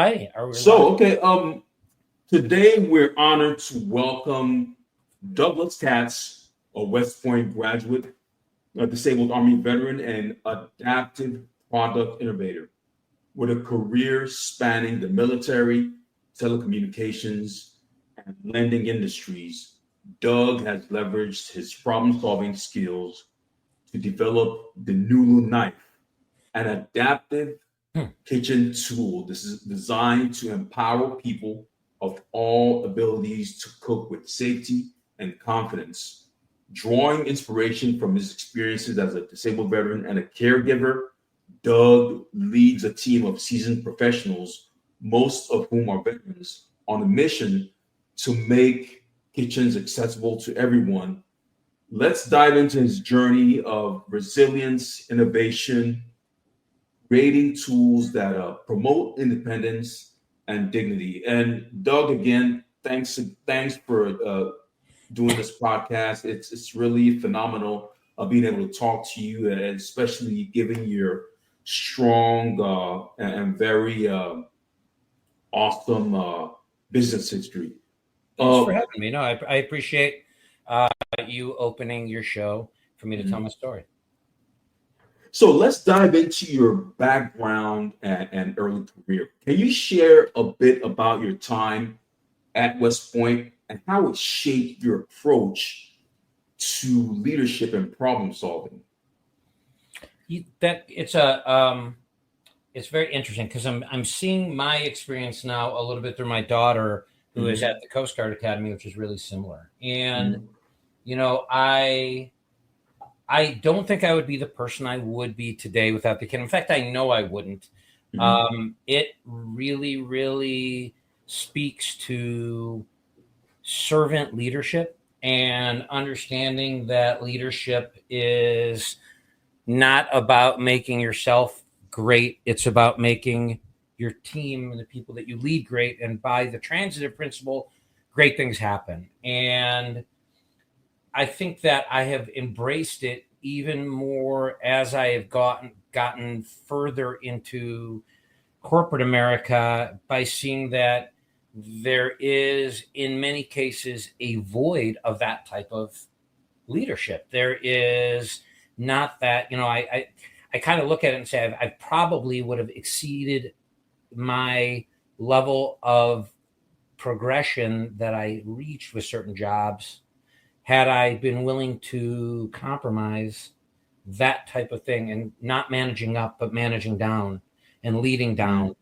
righty. Are we So, okay. Today we're honored to welcome Douglas Katz, a West Point graduate, a disabled Army veteran, and adaptive product innovator with a career spanning the military, telecommunications, and lending industries. Doug has leveraged his problem-solving skills to develop the NULU knife, an adaptive kitchen tool. This is designed to empower people of all abilities to cook with safety and confidence. Drawing inspiration from his experiences as a disabled veteran and a caregiver, Doug leads a team of seasoned professionals, most of whom are veterans, on a mission to make kitchens accessible to everyone. Let's dive into his journey of resilience, innovation, creating tools that promote independence and dignity. And Doug, again, thanks for doing this podcast. It's really phenomenal being able to talk to you, and especially given your strong and very awesome business history. Thanks for having me. No, I appreciate you opening your show for me to tell my story. So let's dive into your background and early career. Can you share a bit about your time at West Point and how it shaped your approach to leadership and problem solving? It's very interesting because I'm seeing my experience now a little bit through my daughter, who is at the Coast Guard Academy, which is really similar. And I don't think I would be the person I would be today without the kid. In fact, I know I wouldn't. It really, really speaks to servant leadership and understanding that leadership is not about making yourself great. It's about making your team and the people that you lead great. And by the transitive principle, great things happen. And I think that I have embraced it even more as I have gotten further into corporate America by seeing that there is, in many cases, a void of that type of leadership. There is not that, I kind of look at it and say I probably would have exceeded my level of progression that I reached with certain jobs had I been willing to compromise that type of thing and not managing up, but managing down and leading down.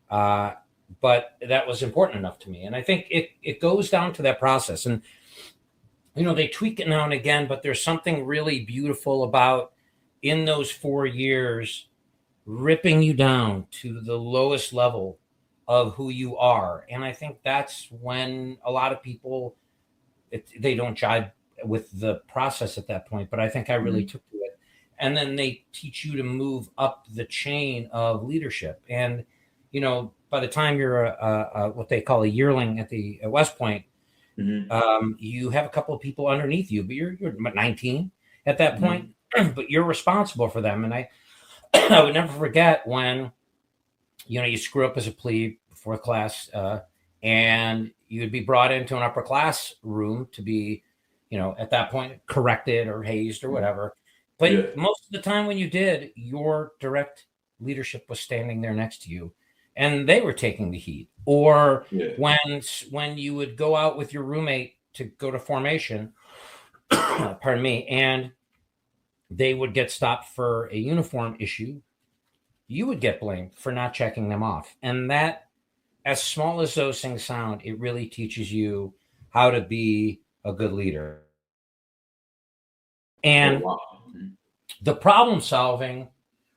But that was important enough to me. And I think it goes down to that process. And, they tweak it now and again, but there's something really beautiful about in those 4 years, ripping you down to the lowest level of who you are. And I think that's when a lot of people, they don't jive with the process at that point, but I think I really took to it. And then they teach you to move up the chain of leadership. And, by the time you're a what they call a yearling at the West Point, you have a couple of people underneath you, but you're 19 at that point, but you're responsible for them. And I would never forget when, you screw up as a plebe, fourth class, and you'd be brought into an upper class room to be, at that point corrected or hazed or whatever. But most of the time when you did, your direct leadership was standing there next to you and they were taking the heat. Or when you would go out with your roommate to go to formation, pardon me, and they would get stopped for a uniform issue, you would get blamed for not checking them off. And that, as small as those things sound, it really teaches you how to be a good leader. And the problem solving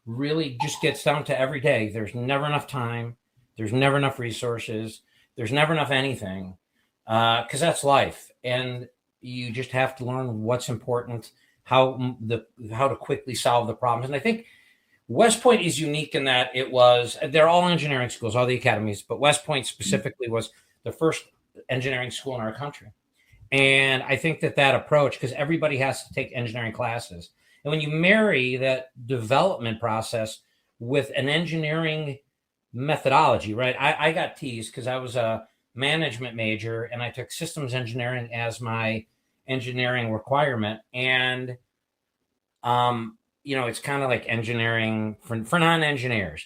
really just gets down to every day. There's never enough time. There's never enough resources. There's never enough anything, because that's life. And you just have to learn what's important, how to quickly solve the problems. And I think West Point is unique in that they're all engineering schools, all the academies, but West Point specifically was the first engineering school in our country. And I think that approach, because everybody has to take engineering classes. And when you marry that development process with an engineering methodology, right? I got teased because I was a management major and I took systems engineering as my engineering requirement. And, it's kind of like engineering for non-engineers.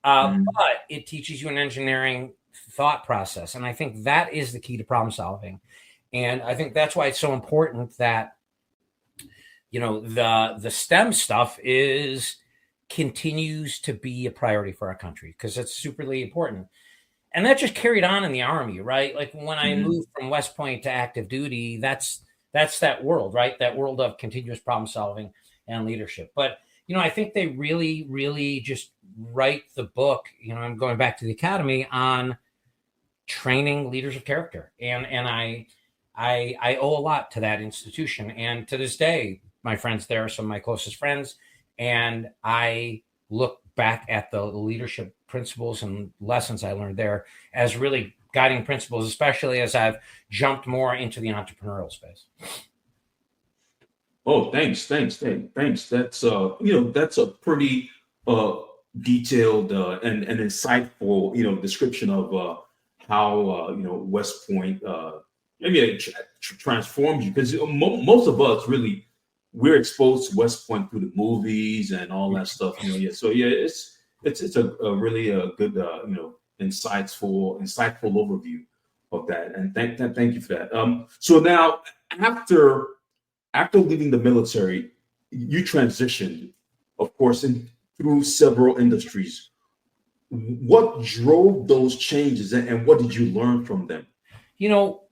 Mhm. But it teaches you an engineering thought process. And I think that is the key to problem solving. And I think that's why it's so important that, the STEM stuff is continues to be a priority for our country because it's superly important. And that just carried on in the army, right? Like when I Mhm. moved from West Point to active duty, that's that world, right? That world of continuous problem solving and leadership. But I think they really, really just write the book. I'm going back to the academy on training leaders of character, and I owe a lot to that institution. And to this day, my friends there are some of my closest friends, and I look back at the leadership principles and lessons I learned there as really guiding principles, especially as I've jumped more into the entrepreneurial space. Oh, thanks. That's a pretty uh detailed and insightful description of how West Point maybe it transformed you because most of us really we're exposed to West Point through the movies and all that stuff. Yeah. So yeah, it's a really good insightful overview of that, and thank you for that. So now after leaving the military, you transitioned, of course, through several industries. What drove those changes, and what did you learn from them?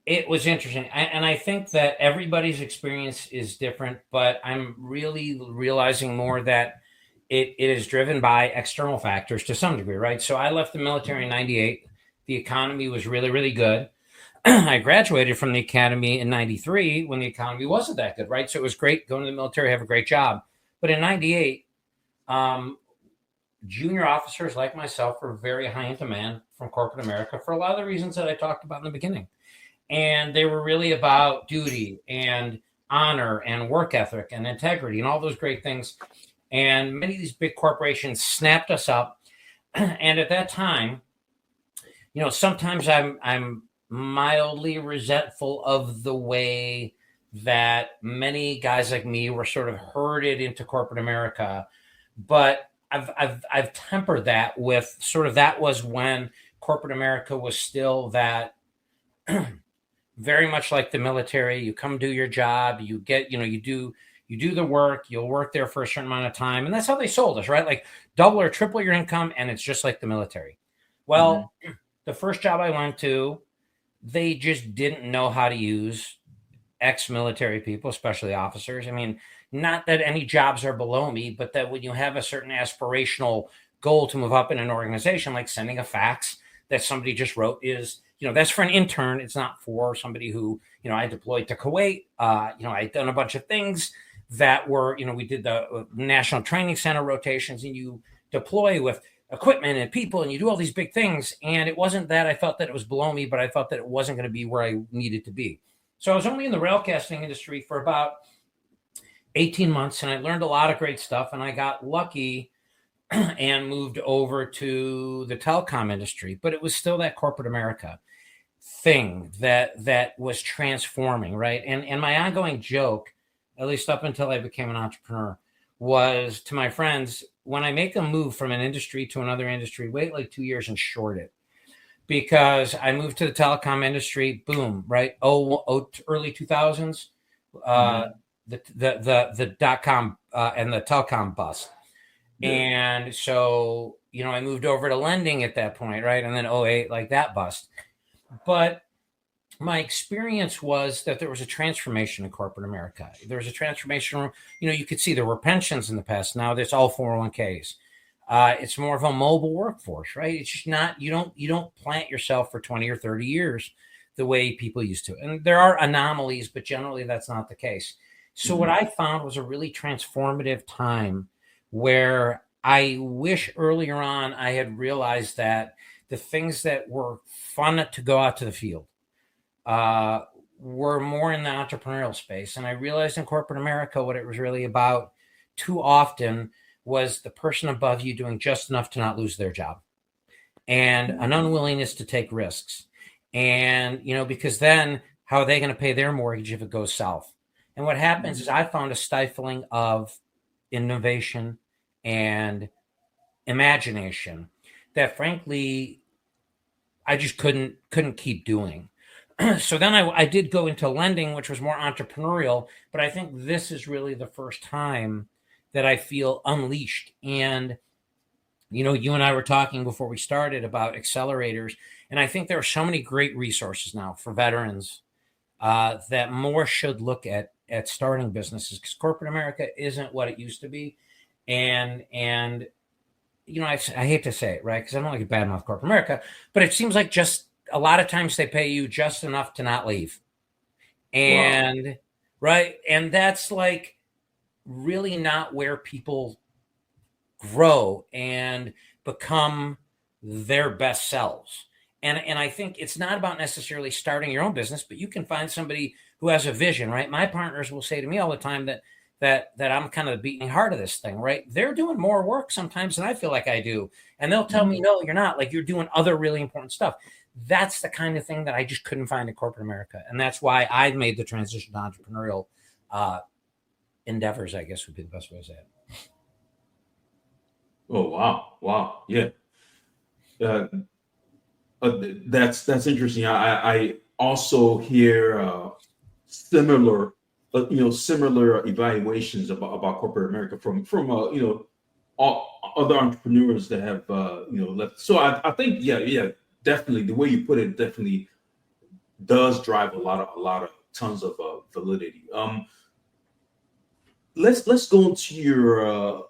It was interesting. And I think that everybody's experience is different, but I'm really realizing more that it is driven by external factors to some degree, right? So I left the military in 98. The economy was really, really good. I graduated from the academy in 93 when the economy wasn't that good, right? So it was great going to the military, have a great job. But in 98, um, junior officers like myself were very high in demand from corporate America for a lot of the reasons that I talked about in the beginning. And they were really about duty and honor and work ethic and integrity and all those great things. And many of these big corporations snapped us up. And at that time, sometimes I'm mildly resentful of the way that many guys like me were sort of herded into corporate America. But I've tempered that with sort of that was when corporate America was still that very much like the military. You come do your job, you get, you do the work, you'll work there for a certain amount of time. And that's how they sold us, right? Like double or triple your income, and it's just like the military. Mhm. Well, the first job I went to, they just didn't know how to use ex-military people, especially officers. I mean, not that any jobs are below me, but that when you have a certain aspirational goal to move up in an organization, like sending a fax that somebody just wrote is, that's for an intern. It's not for somebody who, I deployed to Kuwait. I'd done a bunch of things that were, we did the National Training Center rotations, and you deploy with equipment and people and you do all these big things. And it wasn't that I felt that it was below me, but I felt that it wasn't going to be where I needed to be. So I was only in the railcasting industry for about 18 months, and I learned a lot of great stuff, and I got lucky and moved over to the telecom industry. But it was still that corporate America thing that was transforming, right? And my ongoing joke, at least up until I became an entrepreneur, was to my friends, when I make a move from an industry to another industry, wait like 2 years and short it. Because I moved to the telecom industry, boom, right? Early 2000s, uh, Mhm. the dot com and the telecom bust. Yeah. And so, I moved over to lending at that point, right? And then '08, like that bust. But my experience was that there was a transformation in corporate America. There was a transformation. You could see there were pensions in the past. Now there's all 401ks. It's more of a mobile workforce, right? It's just not, you don't plant yourself for 20 or 30 years the way people used to. And there are anomalies, but generally that's not the case. So what Mhm. I found was a really transformative time where I wish earlier on I had realized that the things that were fun to go out to the field uh, were more in the entrepreneurial space. And I realized in corporate America what it was really about too often was the person above you doing just enough to not lose their job. and an unwillingness to take risks. And, because then how are they going to pay their mortgage if it goes south? And what happens is I found a stifling of innovation and imagination that frankly I just couldn't keep doing. So then I did go into lending, which was more entrepreneurial, but I think this is really the first time that I feel unleashed. And you and I were talking before we started about accelerators, and I think there are so many great resources now for veterans that more should look at starting businesses, because corporate America isn't what it used to be. And I hate to say it, right? Because I don't like to badmouth corporate America, but it seems like just a lot of times they pay you just enough to not leave. Wow. And right. And that's like really not where people grow and become their best selves. And I think it's not about necessarily starting your own business, but you can find somebody who has a vision, right? My partners will say to me all the time that I'm kind of the beating heart of this thing, right? They're doing more work sometimes than I feel like I do. And they'll tell me, no, you're not. Like, you're doing other really important stuff. That's the kind of thing that I just couldn't find in corporate America. And that's why I made the transition to entrepreneurial endeavors, I guess would be the best way to say it. Oh, wow, yeah. Uh, that's interesting. I also hear similar, similar evaluations about corporate America from all other entrepreneurs that have left. So I think yeah, definitely the way you put it definitely does drive a lot of tons of validity. Let's go into your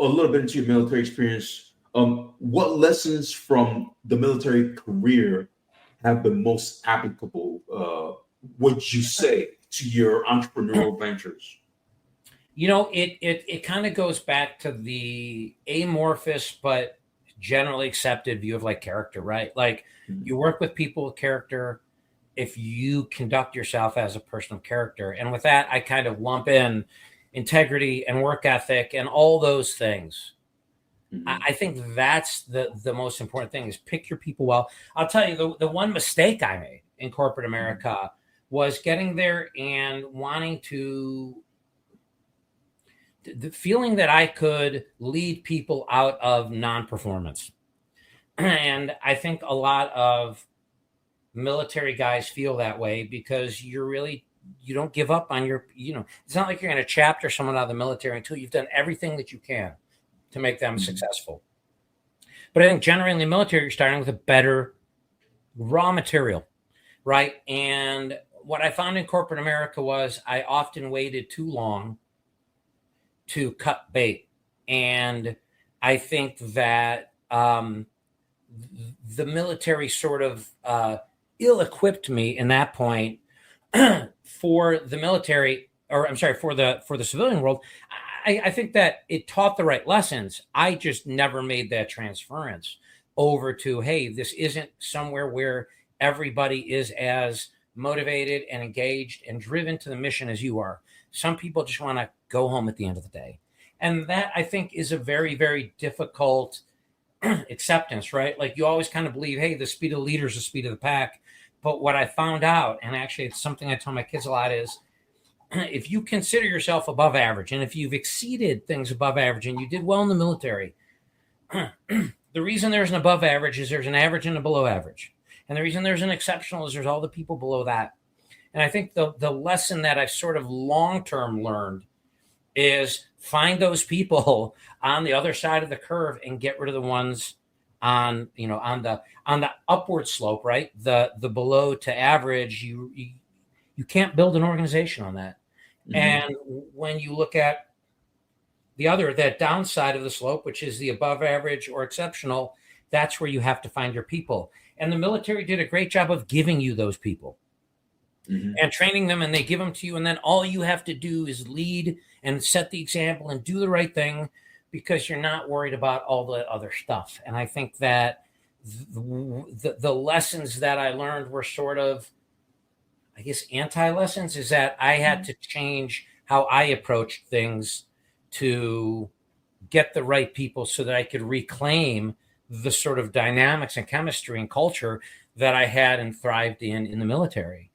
a little bit into your military experience. What lessons from the military career have been most applicable, would you say, to your entrepreneurial ventures? It kind of goes back to the amorphous but generally accepted view of like character, right? Like, Mhm. you work with people with character if you conduct yourself as a person of character. And with that, I kind of lump in integrity and work ethic and all those things. Mhm. I think that's the most important thing, is pick your people well. I'll tell you, the one mistake I made in corporate Mhm. America was getting there and wanting to, the feeling that I could lead people out of non-performance. And I think a lot of military guys feel that way because you don't give up on it's not like you're going to chapter someone out of the military until you've done everything that you can to make them Mhm. successful. But I think generally in the military, you're starting with a better raw material, right? And what I found in corporate America was I often waited too long to cut bait. And I think that the military sort of ill-equipped me in that point for the military, or I'm sorry, for the civilian world. I think that it taught the right lessons. I just never made that transference over to, hey, this isn't somewhere where everybody is as motivated and engaged and driven to the mission as you are. Some people just want to go home at the end of the day. And that, I think, is a very, very difficult acceptance, right? Like, you always kind of believe, hey, the speed of the leader is the speed of the pack. But what I found out, and actually it's something I tell my kids a lot, is if you consider yourself above average, and if you've exceeded things above average and you did well in the military, the reason there's an above average is there's an average and a below average. And the reason there's an exceptional is there's all the people below that. And I think the lesson that I've sort of long term learned is find those people on the other side of the curve and get rid of the ones on the upward slope, right? The below to average. You can't build an organization on that. Mhm. And when you look at that downside of the slope, which is the above average or exceptional, that's where you have to find your people. And the military did a great job of giving you those people Mhm. and training them, and they give them to you. And then all you have to do is lead and set the example and do the right thing, because you're not worried about all the other stuff. And I think that the lessons that I learned were sort of, I guess, anti lessons, is that I had Mhm. to change how I approached things to get the right people so that I could reclaim the sort of dynamics and chemistry and culture that I had and thrived in the military.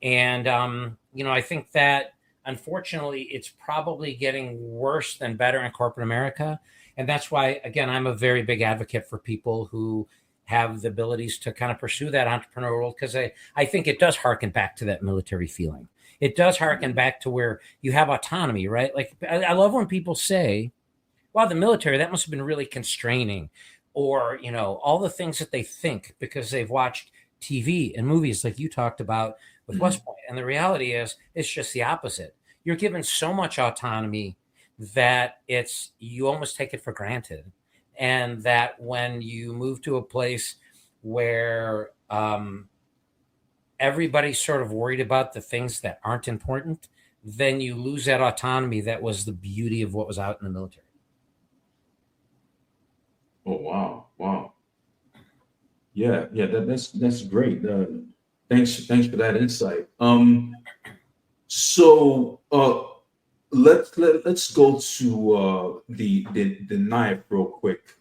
And, I think that unfortunately it's probably getting worse than better in corporate America. And that's why, again, I'm a very big advocate for people who have the abilities to kind of pursue that entrepreneurial world, because I think it does harken back to that military feeling. It does harken back to where you have autonomy, right? Like, I love when people say, wow, the military, that must have been really constraining, or, all the things that they think because they've watched TV and movies like you talked about with West Point. And the reality is, it's just the opposite. You're given so much autonomy that you almost take it for granted. And that when you move to a place where everybody's sort of worried about the things that aren't important, then you lose that autonomy that was the beauty of what was out in the military. Oh, wow. Yeah, that's great. Thanks for that insight. So let's go to the knife real quick.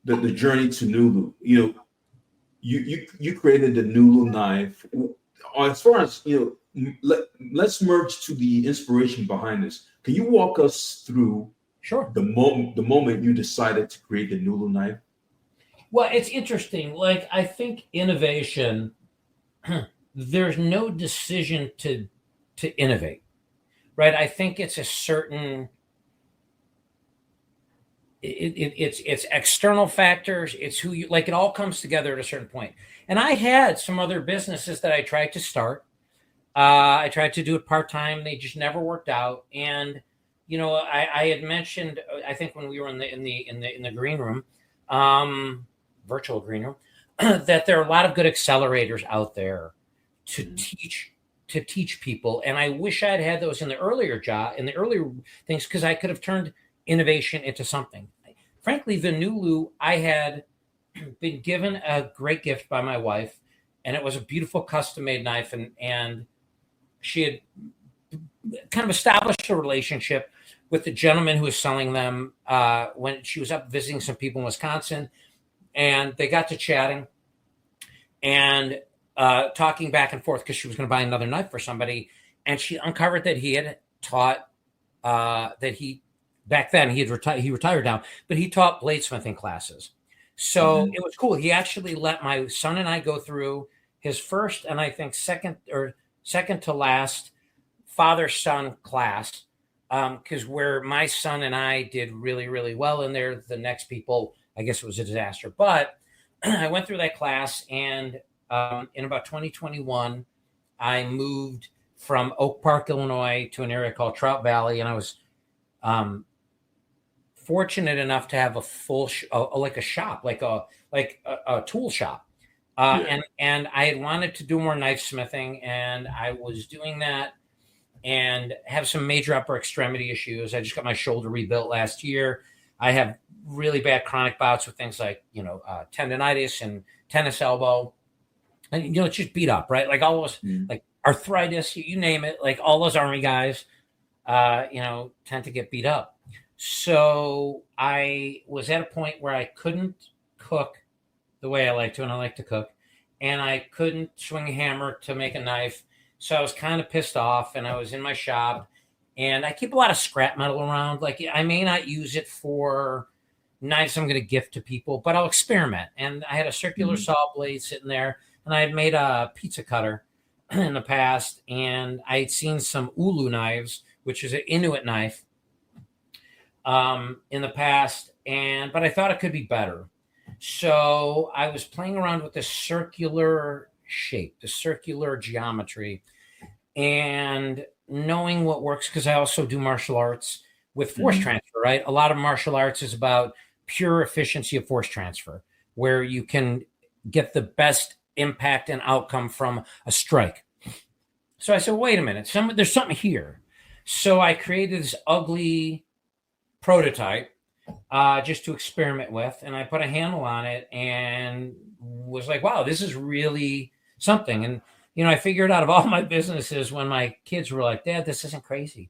The journey to NULU. You created the NULU knife. As far as let's merge to the inspiration behind this. Can you walk us through Sure. the moment you decided to create the NULU knife? Well, it's interesting. Like, I think innovation, there's no decision to innovate, right? I think it's a certain, it's external factors. It's who you, like, it all comes together at a certain point. And I had some other businesses that I tried to start. I tried to do it part-time. They just never worked out. And, I had mentioned, I think when we were in the green room, virtual green room, that there are a lot of good accelerators out there to teach people. And I wish I'd had those in the earlier things, because I could have turned innovation into something. Frankly, the NULU, I had been given a great gift by my wife, and it was a beautiful custom-made knife, and she had kind of established a relationship with the gentleman who was selling them when she was up visiting some people in Wisconsin, and they got to chatting and talking back and forth because she was going to buy another knife for somebody, and she uncovered that he had taught back then he retired now, but he taught bladesmithing classes. So it was cool. He actually let my son and I go through his first and I think second to last father-son class, because where my son and I did really, really well in there, the next people, I guess it was a disaster. But I went through that class, and in about 2021, I moved from Oak Park, Illinois, to an area called Trout Valley, and I was fortunate enough to have a full like a shop, like a tool shop. And I had wanted to do more knife smithing, and I was doing that and have some major upper extremity issues. I just got my shoulder rebuilt last year. I have really bad chronic bouts with things like, tendonitis and tennis elbow. And, it's just beat up, right? Like all those, like arthritis, you name it, like all those Army guys, tend to get beat up. So I was at a point where I couldn't cook the way I like to, and I like to cook, and I couldn't swing a hammer to make a knife. So I was kind of pissed off, and I was in my shop, and I keep a lot of scrap metal around. Like, I may not use it for knives I'm going to gift to people, but I'll experiment. And I had a circular saw blade sitting there, and I had made a pizza cutter in the past, and I had seen some NULU knives, which is an Inuit knife, in the past, but I thought it could be better. So I was playing around with the circular shape, the circular geometry, and knowing what works, because I also do martial arts with force transfer, right? A lot of martial arts is about pure efficiency of force transfer, where you can get the best impact and outcome from a strike. So I said, wait a minute, there's something here. So I created this ugly prototype just to experiment with, and I put a handle on it and was like, wow, this is really something. And I figured out of all my businesses when my kids were like, Dad, this isn't crazy.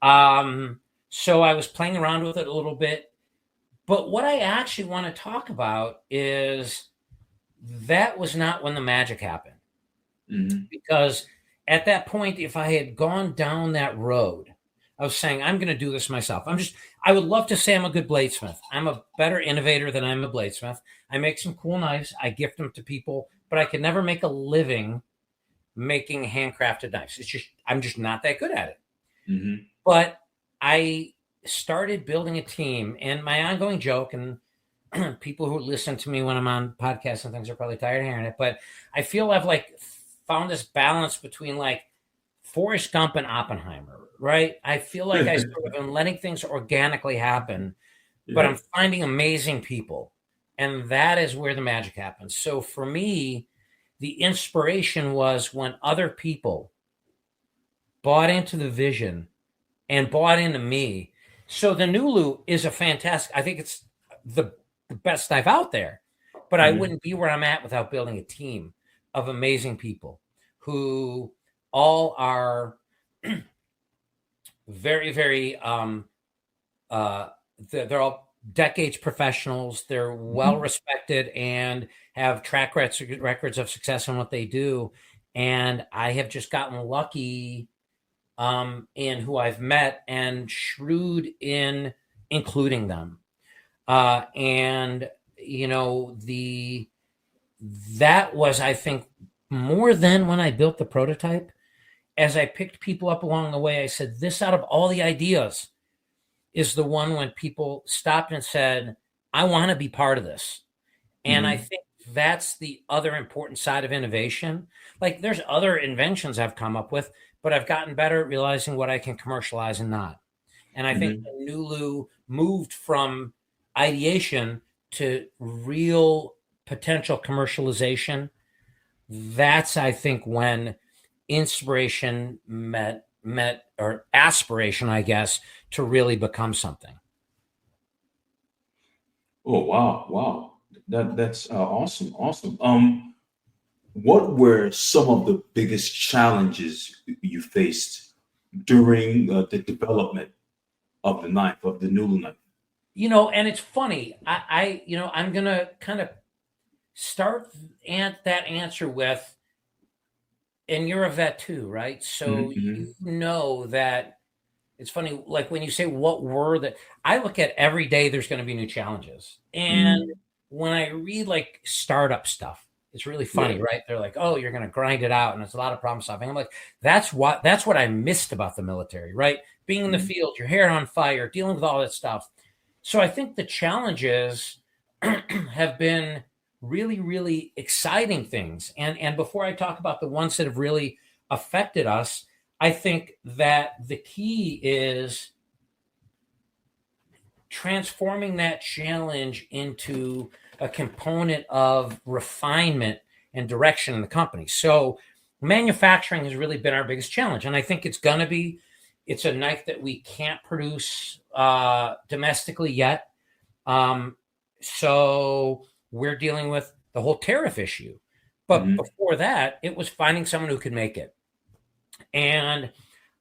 So I was playing around with it a little bit, But what I actually want to talk about is that was not when the magic happened. Mm-hmm. Because at that point, if I had gone down that road of saying, I'm going to do this myself, I would love to say I'm a good bladesmith. I'm a better innovator than I'm a bladesmith. I make some cool knives, I gift them to people, but I could never make a living making handcrafted knives. I'm just not that good at it. Mm-hmm. But I started building a team, and my ongoing joke, and people who listen to me when I'm on podcasts and things are probably tired of hearing it, but I feel I've like found this balance between like Forrest Gump and Oppenheimer, right? I feel like I sort of am letting things organically happen, but Yeah. I'm finding amazing people. And that is where the magic happens. So for me, the inspiration was when other people bought into the vision and bought into me. So the NULU is a fantastic, I think it's the, the best knife out there, but I Mm-hmm. wouldn't be where I'm at without building a team of amazing people who all are very, very, uh, they're all decades professionals. They're well Mm-hmm. respected and have records of success in what they do. And I have just gotten lucky in who I've met and shrewd in including them. And you know, that was, I think, more than when I built the prototype. As I picked people up along the way, I said, this out of all the ideas is the one when people stopped and said, I want to be part of this. And I Mm-hmm. think that's the other important side of innovation. Like there's other inventions I've come up with, but I've gotten better at realizing what I can commercialize and not. And I think Mm-hmm. the NULU moved from ideation to real potential commercialization. That's, I think, when inspiration met or aspiration, I guess, to really become something. Oh wow, wow. That's awesome, awesome. What were some of the biggest challenges you faced during the development of the knife, of the Nulu knife? And it's funny. I'm gonna kind of start that answer with, and you're a vet too, right? So Mm-hmm. you know that it's funny, like when you say what were the, I look at every day there's going to be new challenges. And Mm-hmm. when I read like startup stuff, it's really Yeah. funny, right? They're like, oh, you're going to grind it out and it's a lot of problem solving. I'm like, that's what I missed about the military, right? Being in the Mm-hmm. field, your hair on fire, dealing with all that stuff. So I think the challenges have been really, really exciting things. And before I talk about the ones that have really affected us, I think that the key is transforming that challenge into a component of refinement and direction in the company. So manufacturing has really been our biggest challenge. And I think it's a knife that we can't produce domestically yet. Um, so we're dealing with the whole tariff issue. But Mm-hmm. before that, it was finding someone who could make it. And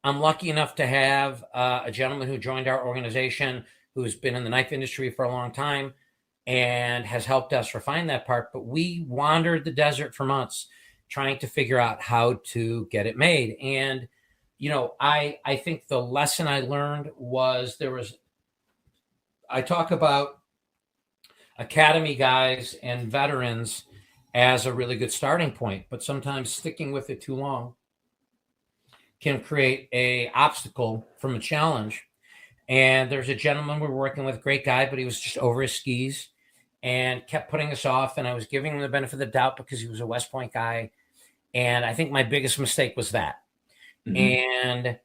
I'm lucky enough to have a gentleman who joined our organization who's been in the knife industry for a long time and has helped us refine that part. But we wandered the desert for months trying to figure out how to get it made. And, I think the lesson I learned was I talk about academy guys and veterans as a really good starting point, but sometimes sticking with it too long can create a obstacle from a challenge. And there's a gentleman we're working with, great guy, but he was just over his skis and kept putting us off. And I was giving him the benefit of the doubt because he was a West Point guy. And I think my biggest mistake was that. Mm-hmm. And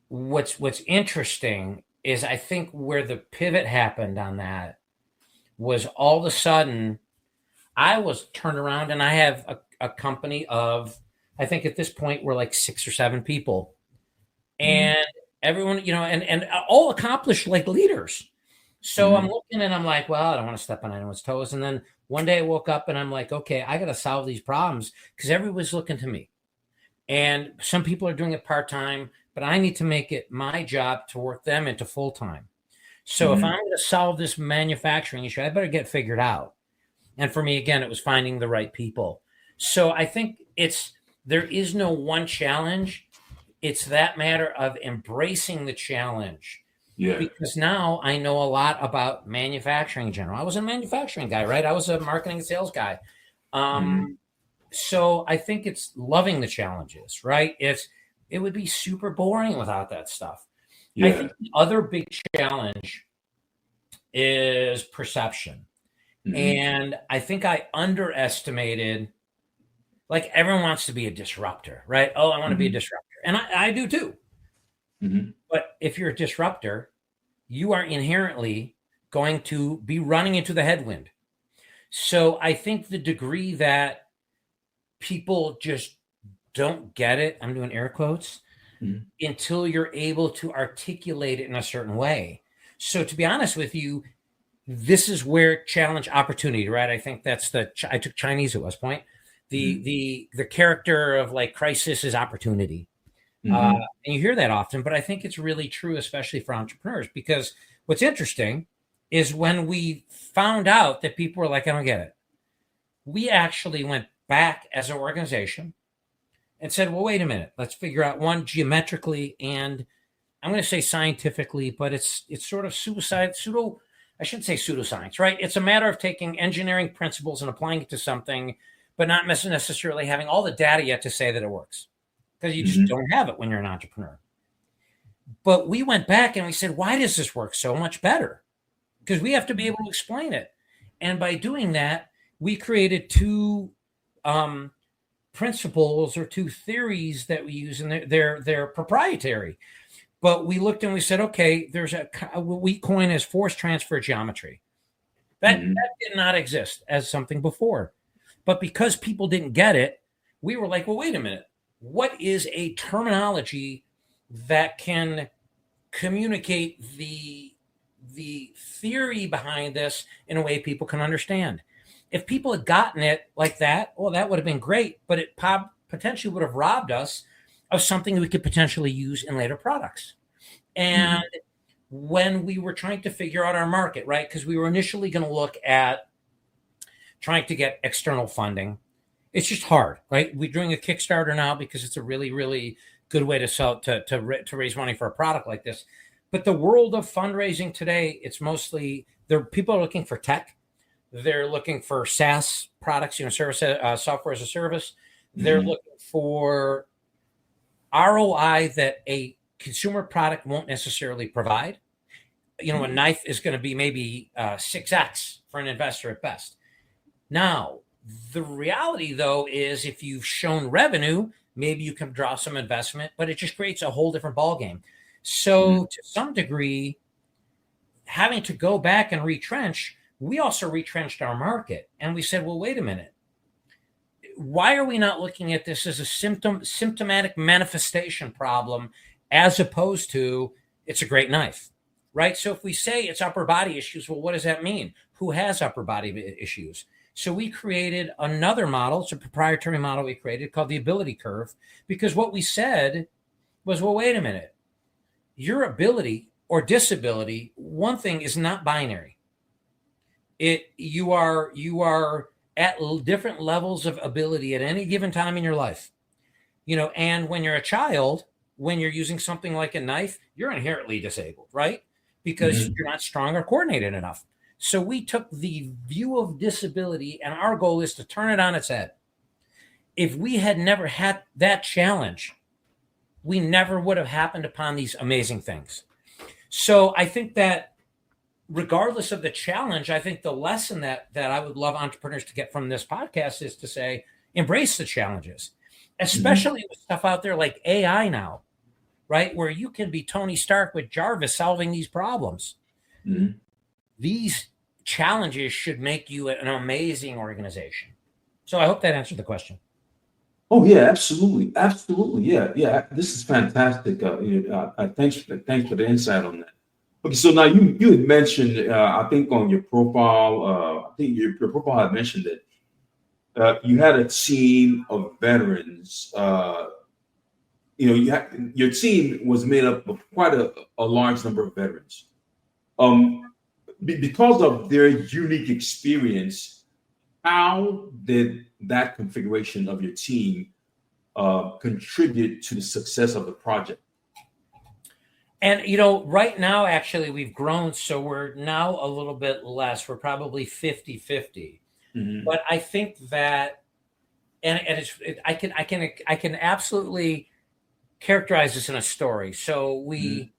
what's interesting is I think where the pivot happened on that was all of a sudden I was turned around and I have a company of, I think at this point we're like 6 or 7 people, Mm-hmm. and everyone, and all accomplished like leaders. So I'm Mm-hmm. looking and I'm like, well, I don't want to step on anyone's toes. And then one day I woke up and I'm like, okay, I got to solve these problems because everybody's looking to me. And some people are doing it part time, but I need to make it my job to work them into full time. So if I'm going to solve this manufacturing issue, I better get figured out. And for me, again, it was finding the right people. So I think there is no one challenge. It's that matter of embracing the challenge. Yeah. Because now I know a lot about manufacturing in general. I was a manufacturing guy, right? I was a marketing and sales guy. So I think it's loving the challenges, right? It would be super boring without that stuff. Yeah. I think the other big challenge is perception. And I think I underestimated, like everyone wants to be a disruptor, right? Oh, I want to be a disruptor. And I do too. But if you're a disruptor, you are inherently going to be running into the headwind. So I think the degree that people just don't get it, I'm doing air quotes, until you're able to articulate it in a certain way. So to be honest with you, this is where challenge opportunity, right? I think that's I took Chinese at West Point. The character of like crisis is opportunity. And you hear that often, but I think it's really true, especially for entrepreneurs, because what's interesting is when we found out that people were like, I don't get it. We actually went back as an organization and said, well, wait a minute, let's figure out one geometrically and I'm going to say scientifically, but it's sort of I shouldn't say pseudoscience, right? It's a matter of taking engineering principles and applying it to something, but not necessarily having all the data yet to say that it works, because you just don't have it when you're an entrepreneur. But we went back and we said, why does this work so much better? Because we have to be able to explain it. And by doing that, we created two principles or two theories that we use, and they're proprietary. But we looked and we said, okay, there's what we coin as force transfer geometry. That did not exist as something before. But because people didn't get it, we were like, well, wait a minute. What is a terminology that can communicate the theory behind this in a way people can understand? If people had gotten it like that, well, that would have been great, but it potentially would have robbed us of something we could potentially use in later products. And when we were trying to figure out our market, right, because we were initially going to look at trying to get external funding. It's just hard, right? We're doing a Kickstarter now because it's a really, really good way to sell to raise money for a product like this. But the world of fundraising today, it's mostly people are looking for tech. They're looking for SaaS products, software as a service. They're looking for ROI that a consumer product won't necessarily provide. A knife is going to be maybe 6x for an investor at best. Now, the reality, though, is if you've shown revenue, maybe you can draw some investment, but it just creates a whole different ballgame. So to some degree, having to go back and retrench, we also retrenched our market. And we said, well, wait a minute. Why are we not looking at this as a symptomatic manifestation problem as opposed to it's a great knife, right? So if we say it's upper body issues, well, what does that mean? Who has upper body issues? So we created another model. It's a proprietary model we created called the ability curve, because what we said was, well, wait a minute. Your ability or disability, one thing is not binary. You are at different levels of ability at any given time in your life. And when you're a child, when you're using something like a knife, you're inherently disabled, right? Because you're not strong or coordinated enough. So we took the view of disability, and our goal is to turn it on its head. If we had never had that challenge, we never would have happened upon these amazing things. So I think that regardless of the challenge, I think the lesson that I would love entrepreneurs to get from this podcast is to say, embrace the challenges, especially with stuff out there like AI now, right? Where you can be Tony Stark with Jarvis solving these problems. These challenges should make you an amazing organization. So I hope that answered the question. Oh yeah, absolutely. Yeah. This is fantastic. Thanks for the insight on that. Okay, so now you had mentioned, I think on your profile, I think your profile had mentioned that you had a team of veterans. Your team was made up of quite a large number of veterans. Because of their unique experience, how did that configuration of your team contribute to the success of the project? And right now, actually, we've grown, so we're now a little bit less. We're probably 50-50. Mm-hmm. But I think that, I can absolutely characterize this in a story. So we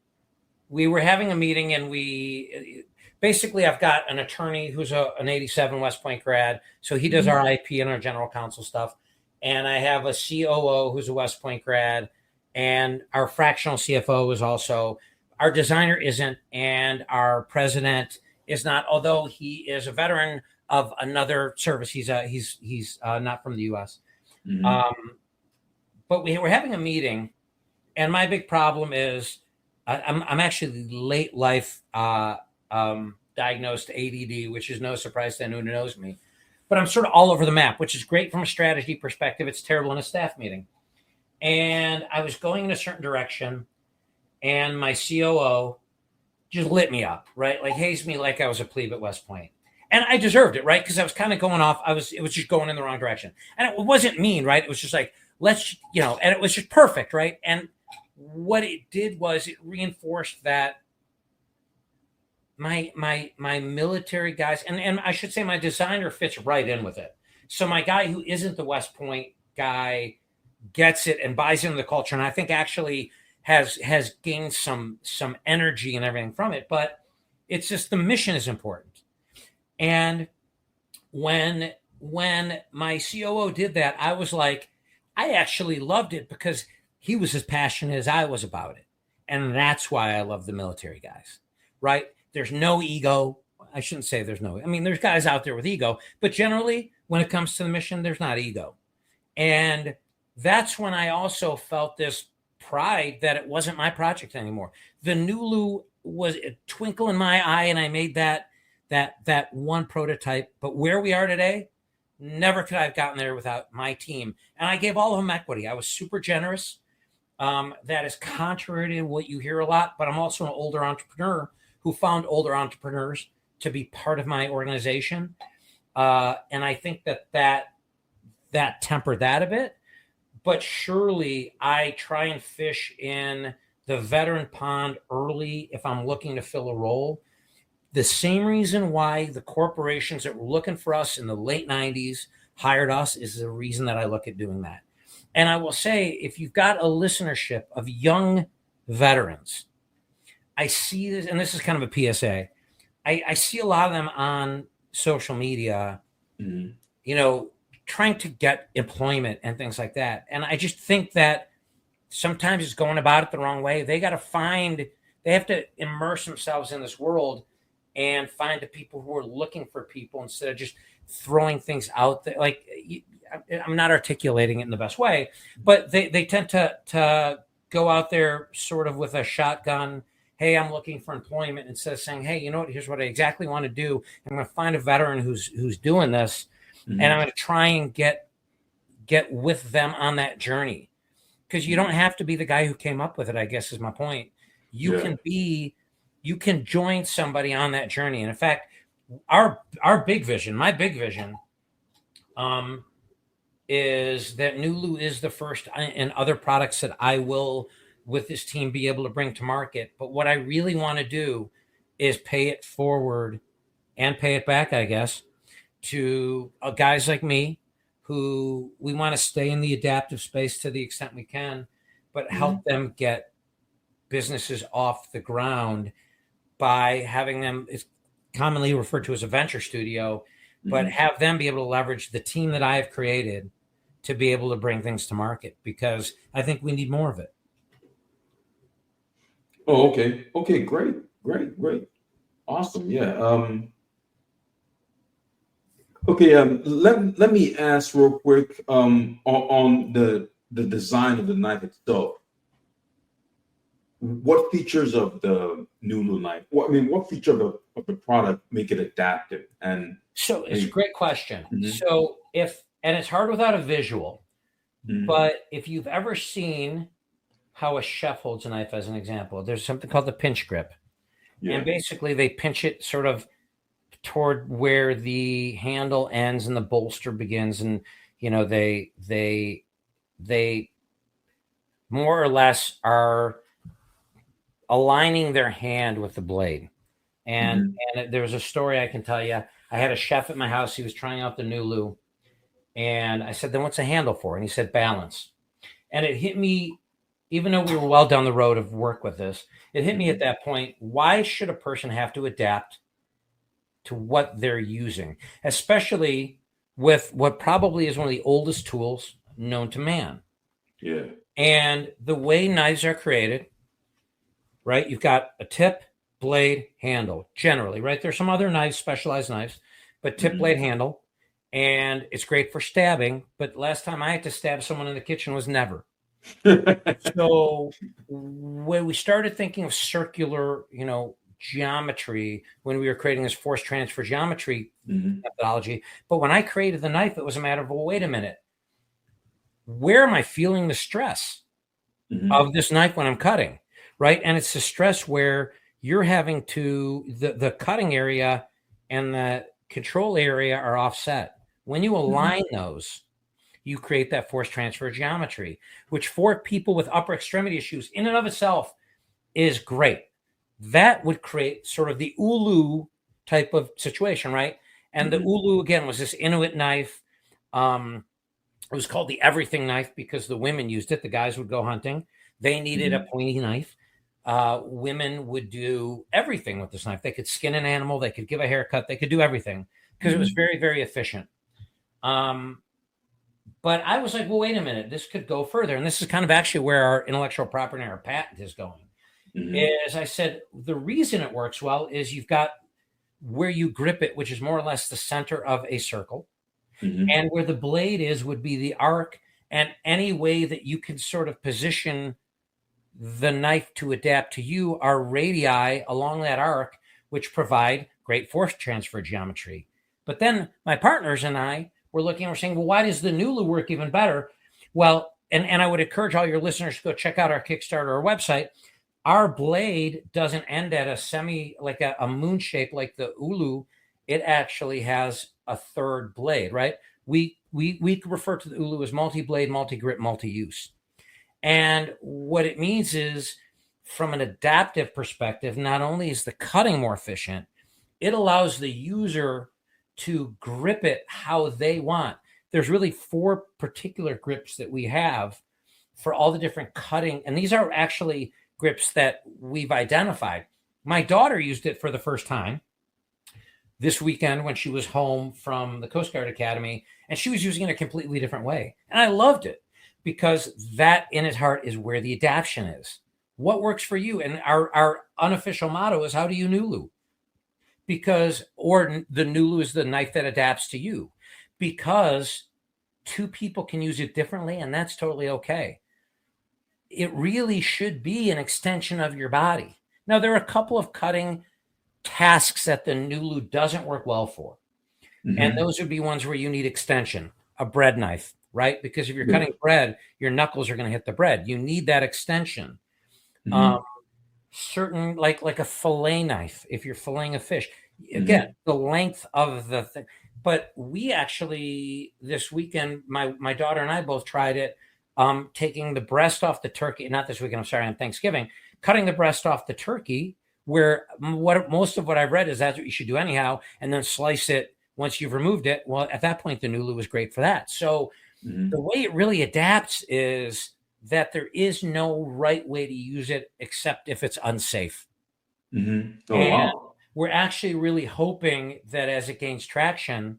were having a meeting, and we basically, I've got an attorney who's an 87 West Point grad, so he does Mm-hmm. our IP and our general counsel stuff, and I have a COO who's a West Point grad, and our fractional CFO is also. Our designer isn't, and our president is not, although he is a veteran of another service. He's not from the U.S. Mm-hmm. But we were having a meeting, and my big problem is I'm actually late life diagnosed ADD, which is no surprise to anyone who knows me. But I'm sort of all over the map, which is great from a strategy perspective. It's terrible in a staff meeting. And I was going in a certain direction, and my COO just lit me up, right? Like hazed me like I was a plebe at West Point. And I deserved it, right? Because I was kind of going off. It was just going in the wrong direction. And it wasn't mean, right? It was just like, and it was just perfect, right? And what it did was it reinforced that my military guys, and I should say my designer fits right in with it. So my guy who isn't the West Point guy gets it and buys into the culture, and I think actually has gained some energy and everything from it. But it's just the mission is important. And when my COO did that, I was like, I actually loved it because he was as passionate as I was about it. And that's why I love the military guys, right? There's no ego. I shouldn't say there's no, I mean, there's guys out there with ego, but generally when it comes to the mission, there's not ego. And that's when I also felt this pride that it wasn't my project anymore. The NULU was a twinkle in my eye, and I made that one prototype. But where we are today, never could I have gotten there without my team. And I gave all of them equity. I was super generous. That is contrary to what you hear a lot, but I'm also an older entrepreneur who found older entrepreneurs to be part of my organization. And I think that tempered that a bit. But surely I try and fish in the veteran pond early if I'm looking to fill a role. The same reason why the corporations that were looking for us in the late 90s hired us is the reason that I look at doing that. And I will say, if you've got a listenership of young veterans, I see this, and this is kind of a PSA. I see a lot of them on social media, trying to get employment and things like that. And I just think that sometimes it's going about it the wrong way. They have to immerse themselves in this world and find the people who are looking for people instead of just throwing things out there. Like, I'm not articulating it in the best way, but they tend to go out there sort of with a shotgun. Hey, I'm looking for employment, instead of saying, hey, you know what, here's what I exactly want to do. I'm going to find a veteran who's doing this, and I'm going to try and get with them on that journey. Because you don't have to be the guy who came up with it, I guess is my point. You can join somebody on that journey. And in fact, my big vision, is that NULU is the first and other products that I will, with this team, be able to bring to market. But what I really want to do is pay it forward and pay it back, I guess, to guys like me who we want to stay in the adaptive space to the extent we can, but help them get businesses off the ground by having them, it's commonly referred to as a venture studio, but have them be able to leverage the team that I have created to be able to bring things to market, because I think we need more of it. Oh, okay. Okay, great. Awesome. Yeah. Okay, let me ask real quick on the design of the knife itself. What features of the NULU knife? What feature of the product make it adaptive? And so it's a great question. So and it's hard without a visual, but if you've ever seen how a chef holds a knife, as an example, there's something called the pinch grip. Yeah. And basically they pinch it sort of toward where the handle ends and the bolster begins, and they more or less are aligning their hand with the blade. And there's a story I can tell you. I had a chef at my house. He was trying out the NULU, and I said, "Then what's a handle for?" And he said, "Balance." And it hit me, even though we were well down the road of work with this, it hit me at that point. Why should a person have to adapt to what they're using, especially with what probably is one of the oldest tools known to man? Yeah. And the way knives are created, right? You've got a tip, blade, handle, generally, right? There's some other knives, specialized knives, but tip, blade, handle. And it's great for stabbing. But last time I had to stab someone in the kitchen was never. So when we started thinking of circular, geometry, when we were creating this force transfer geometry methodology, but when I created the knife, it was a matter of, well, wait a minute. Where am I feeling the stress of this knife when I'm cutting, right? And it's the stress where you're having to, the cutting area and the control area are offset. When you align those, you create that force transfer geometry, which for people with upper extremity issues in and of itself is great. That would create sort of the NULU type of situation, right? And the NULU, again, was this Inuit knife. It was called the everything knife because the women used it. The guys would go hunting. They needed a pointy knife. Women would do everything with this knife. They could skin an animal. They could give a haircut. They could do everything because it was very, very efficient. But I was like, well, wait a minute. This could go further. And this is kind of actually where our intellectual property and our patent is going. As I said, the reason it works well is you've got where you grip it, which is more or less the center of a circle. And where the blade is would be the arc, and any way that you can sort of position the knife to adapt to you are radii along that arc, which provide great force transfer geometry. But then my partners and I were looking and we're saying, well, why does the NULU work even better? Well, and I would encourage all your listeners to go check out our Kickstarter or website. Our blade doesn't end at like a moon shape like the NULU. It actually has a third blade, right? We refer to the NULU as multi-blade, multi-grip, multi-use. And what it means is, from an adaptive perspective, not only is the cutting more efficient, it allows the user to grip it how they want. There's really 4 particular grips that we have for all the different cutting. And these are actually grips that we've identified. My daughter used it for the first time this weekend when she was home from the Coast Guard Academy, and she was using it a completely different way. And I loved it because that in its heart is where the adaptation is. What works for you? And our unofficial motto is, how do you NULU? Or the NULU is the knife that adapts to you, because 2 people can use it differently, and that's totally okay. It really should be an extension of your body. Now, there are a couple of cutting tasks that the NULU doesn't work well for. And those would be ones where you need extension, a bread knife, right? Because if you're cutting bread, your knuckles are going to hit the bread. You need that extension. Certain, like a fillet knife, if you're filleting a fish, again, the length of the thing. But we actually, this weekend, my daughter and I both tried it, taking the breast off the turkey, not this weekend, I'm sorry, on Thanksgiving, cutting the breast off the turkey, where most of what I've read is that's what you should do anyhow, and then slice it once you've removed it. Well, at that point, the NULU was great for that. So the way it really adapts is that there is no right way to use it except if it's unsafe. Wow. We're actually really hoping that as it gains traction,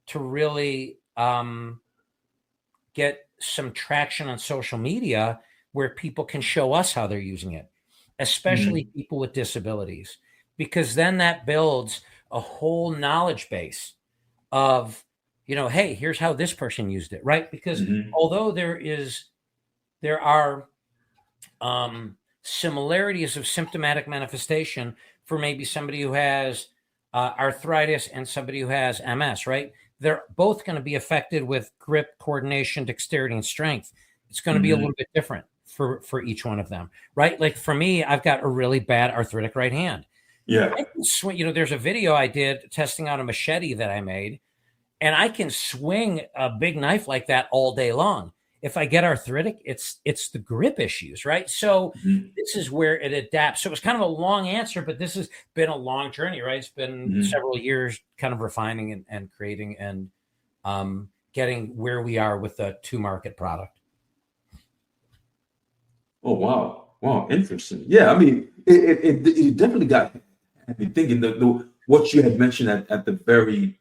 to really get some traction on social media where people can show us how they're using it, especially people with disabilities, because then that builds a whole knowledge base of, hey, here's how this person used it, right? Because although there are similarities of symptomatic manifestation for maybe somebody who has arthritis and somebody who has MS, right? They're both going to be affected with grip, coordination, dexterity, and strength. It's going to be a little bit different for each one of them, right? Like for me, I've got a really bad arthritic right hand. Yeah. I can swing, there's a video I did testing out a machete that I made, and I can swing a big knife like that all day long. If I get arthritic, it's the grip issues, right? So Mhm. this is where it adapts. So it's kind of a long answer, but this has been a long journey, right? It's been Mhm. several years kind of refining and creating and getting where we are with the to market product. Oh wow, wow, interesting. Yeah, I mean, it definitely got me thinking. The what you had mentioned at the very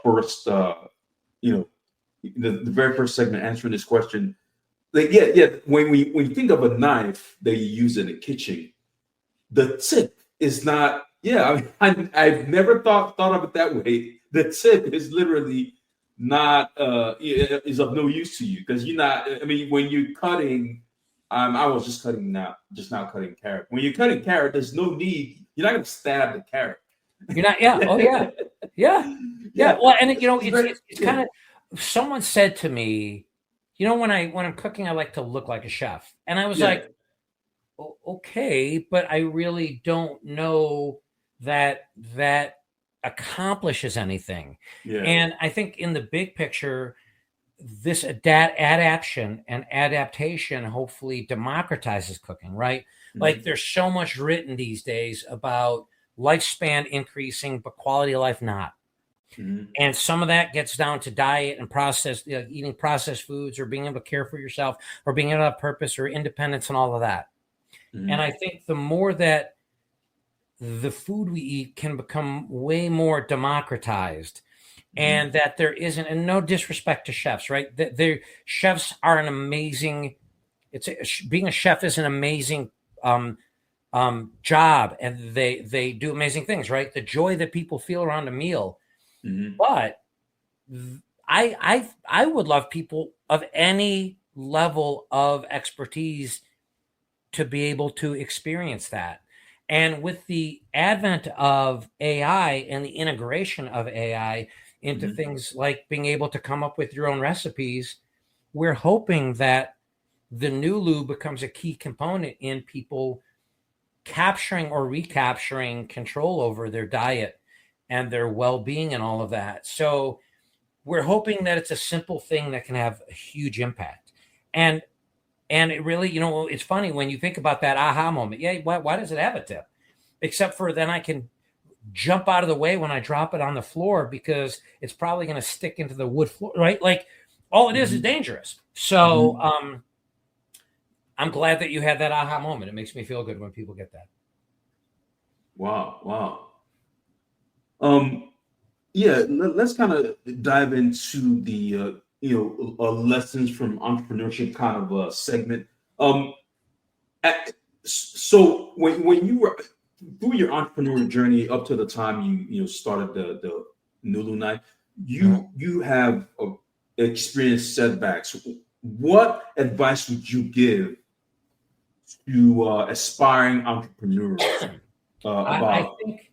first, you know, the very first segment answering this question. Like, yeah, yeah. When you think of a knife that you use in the kitchen, the tip is not. Yeah, I've never thought of it that way. The tip is literally not is of no use to you because you're not. I mean, when you're cutting, I was just now cutting carrot. When you're cutting carrot, there's no need. You're not going to stab the carrot. You're not, yeah, oh yeah, yeah, yeah. Yeah, Well, and it's very it's yeah, kind of, someone said to me, when I'm cooking, I like to look like a chef, and I was yeah, like, okay, but I really don't know that that accomplishes anything. yeah. And I think in the big picture, this adaptation and adaptation hopefully democratizes cooking, right? Like Mhm, there's so much written these days about lifespan increasing, but quality of life not. mhm, And some of that gets down to diet and processed, eating processed foods or being able to care for yourself or being able to have purpose or independence and all of that. And mhm, I think the more that the food we eat can become way more democratized, mhm, and that there isn't, and no disrespect to chefs, right? That their chefs are an amazing, being a chef is an amazing um, job, and they do amazing things, right? The joy that people feel around a meal. mhm, But I would love people of any level of expertise to be able to experience that. And with the advent of AI and the integration of AI into mhm, things like being able to come up with your own recipes, we're hoping that the NULU becomes a key component in people capturing or recapturing control over their diet and their well-being and all of that. So we're hoping that it's a simple thing that can have a huge impact. And it really, it's funny when you think about that aha moment. Yeah, why does it have a tip? Except for then I can jump out of the way when I drop it on the floor because it's probably going to stick into the wood floor, right? Like all it is mhm, dangerous. So mhm. I'm glad that you had that aha moment. It makes me feel good when people get that. Wow, wow. Um, yeah, let's kind of dive into the lessons from entrepreneurship kind of segment. Um, so when you were through your entrepreneurial journey up to the time you started the Nulu Night, Mhm. you have experienced setbacks. What advice would you give to aspiring entrepreneurs I about? think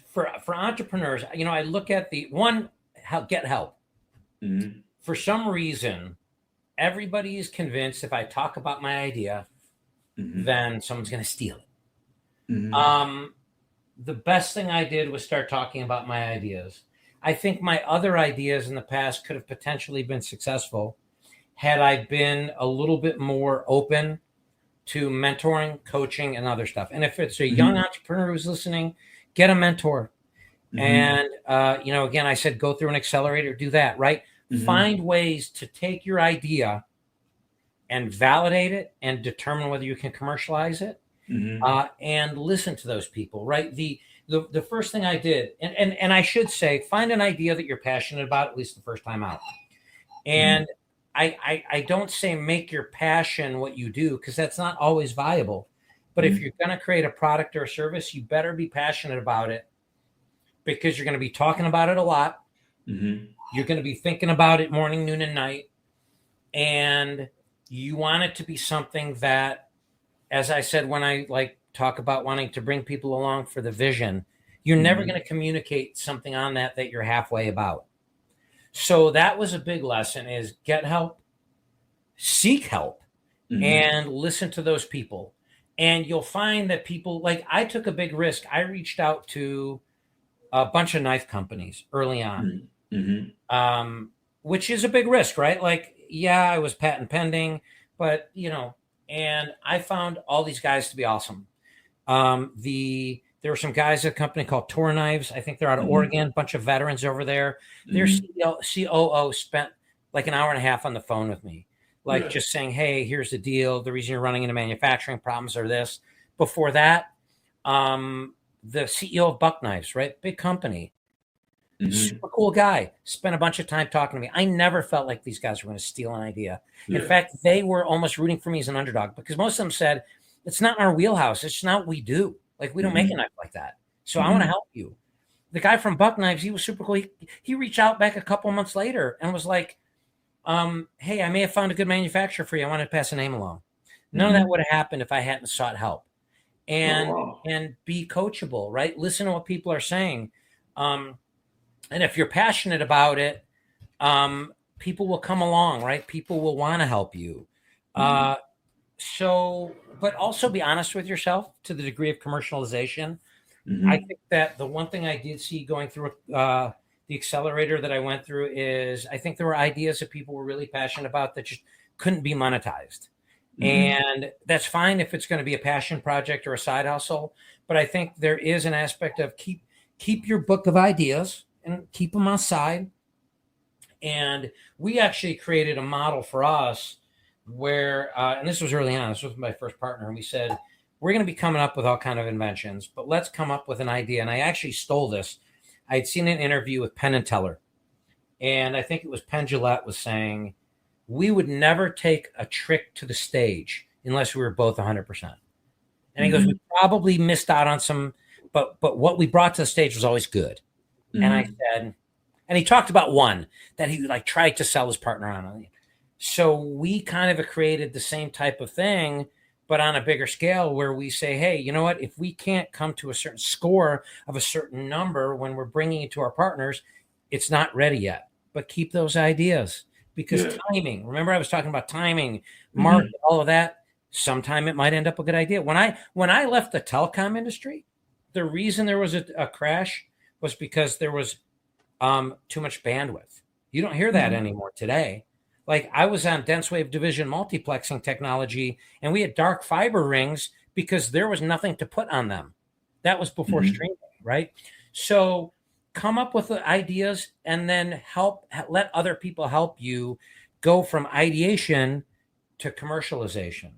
for entrepreneurs, I look at the one, get help. Mhm, For some reason, everybody is convinced if I talk about my idea, mhm, then someone's going to steal it. mhm, Um, the best thing I did was start talking about my ideas. I think my other ideas in the past could have potentially been successful had I been a little bit more open to mentoring, coaching, and other stuff. And if it's a young mhm, entrepreneur who's listening, get a mentor. mhm, And, again, I said go through an accelerator, do that, right? mhm, Find ways to take your idea and validate it and determine whether you can commercialize it, mhm, and listen to those people, right? The first thing I did, and I should say, find an idea that you're passionate about at least the first time out. mhm, And I don't say make your passion what you do because that's not always viable. But if mhm, you're going to create a product or a service, you better be passionate about it because you're going to be talking about it a lot. mhm, You're going to be thinking about it morning, noon, and night. And you want it to be something that, as I said, when I like talk about wanting to bring people along for the vision, you're never mhm, going to communicate something on that you're halfway about. So that was a big lesson: is get help, seek help, mhm, and listen to those people. And you'll find that people, like, I took a big risk. I reached out to a bunch of knife companies early on, which is a big risk, right? Like, yeah, I was patent pending, but and I found all these guys to be awesome. There were some guys at a company called Tor Knives. I think they're out of Oregon, bunch of veterans over there. Their COO spent like an hour and a half on the phone with me, like just saying, hey, here's the deal. The reason you're running into manufacturing problems are this. Before that, the CEO of Buck Knives, right? Big company. Super cool guy. Spent a bunch of time talking to me. I never felt like these guys were going to steal an idea. In fact, they were almost rooting for me as an underdog because most of them said, it's not in our wheelhouse. It's not what we do. Like, we don't make a knife like that. So I want to help you. The guy from Buck Knives, he was super cool. He reached out back a couple months later and was like, hey, I may have found a good manufacturer for you. I wanted to pass a name along. None of that would have happened if I hadn't sought help. And be coachable, right? Listen to what people are saying. And if you're passionate about it, people will come along, right? People will want to help you. But also be honest with yourself to the degree of commercialization. I think that the one thing I did see going through the accelerator that I went through is I think there were ideas that people were really passionate about that just couldn't be monetized. And that's fine if it's going to be a passion project or a side hustle. But I think there is an aspect of keep your book of ideas and keep them on side. And we actually created a model for us where, and this was early on, this was my first partner, and we said, we're going to be coming up with all kind of inventions, but let's come up with an idea. And I actually stole this. I had seen an interview with Penn and Teller, and I think it was Penn Jillette was saying, we would never take a trick to the stage unless we were both 100%. And he goes, we probably missed out on some, but what we brought to the stage was always good. And I said, and he talked about one that he like tried to sell his partner on. So we kind of created the same type of thing, but on a bigger scale where we say, hey, you know what? If we can't come to a certain score of a certain number when we're bringing it to our partners, it's not ready yet. But keep those ideas because timing. Remember, I was talking about timing, market, all of that. Sometime it might end up a good idea. When I left the telecom industry, the reason there was a crash was because there was too much bandwidth. You don't hear that anymore today. Like I was on dense wave division multiplexing technology and we had dark fiber rings because there was nothing to put on them. That was before streaming, right? So come up with the ideas and then let other people help you go from ideation to commercialization.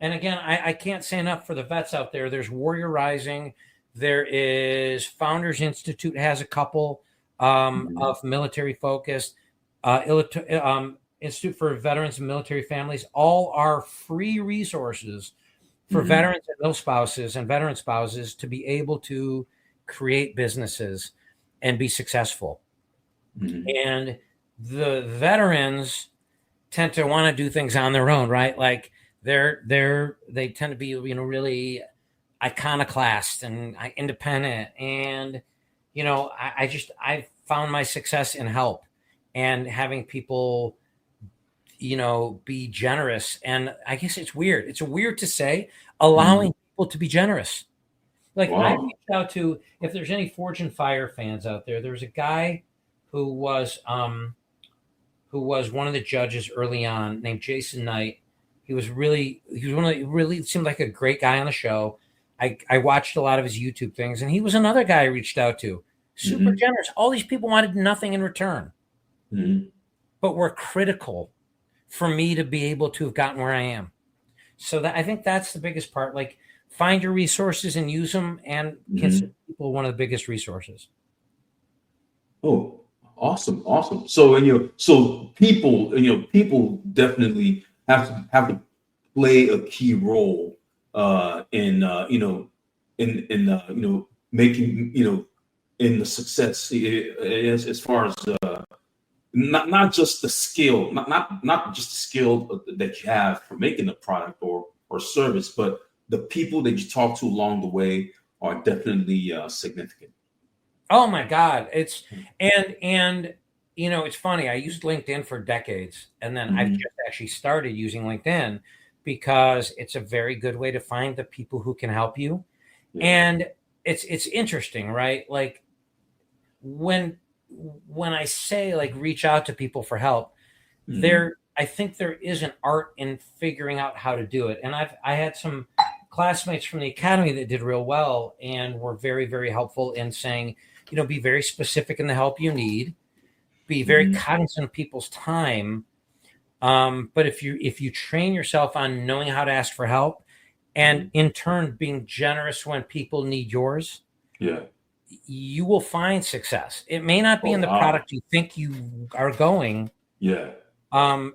And again, I can't say enough for the vets out there. There's Warrior Rising. There is Founders Institute has a couple of military focused. Institute for Veterans and Military Families, all are free resources for veterans and those spouses and veteran spouses to be able to create businesses and be successful. And the veterans tend to want to do things on their own, right? Like they tend to be, really iconoclast and independent. And, I found my success in help and having people, be generous. And I guess it's weird. It's weird to say, allowing people to be generous. Like I reached out to, if there's any Forge and Fire fans out there, there's a guy who was one of the judges early on named Jason Knight. He was really seemed like a great guy on the show. I watched a lot of his YouTube things, and he was another guy I reached out to. Super generous. All these people wanted nothing in return, but were critical for me to be able to have gotten where I am. So I think that's the biggest part. Like find your resources and use them, and consider people one of the biggest resources. Oh, awesome. So, so people definitely have to play a key role in making in the success as far as not just the skill, not just the skill that you have for making a product or service, but the people that you talk to along the way are definitely significant. Oh my God. It's it's funny. I used LinkedIn for decades, and then I've just actually started using LinkedIn because it's a very good way to find the people who can help you. Yeah. And it's interesting, right? Like when I say like reach out to people for help, I think there is an art in figuring out how to do it. And I had some classmates from the academy that did real well and were very, very helpful in saying, be very specific in the help you need, be very cognizant of people's time. But if you train yourself on knowing how to ask for help, and in turn being generous when people need yours, Yeah. you will find success. It may not be in the product you think you are going. Yeah.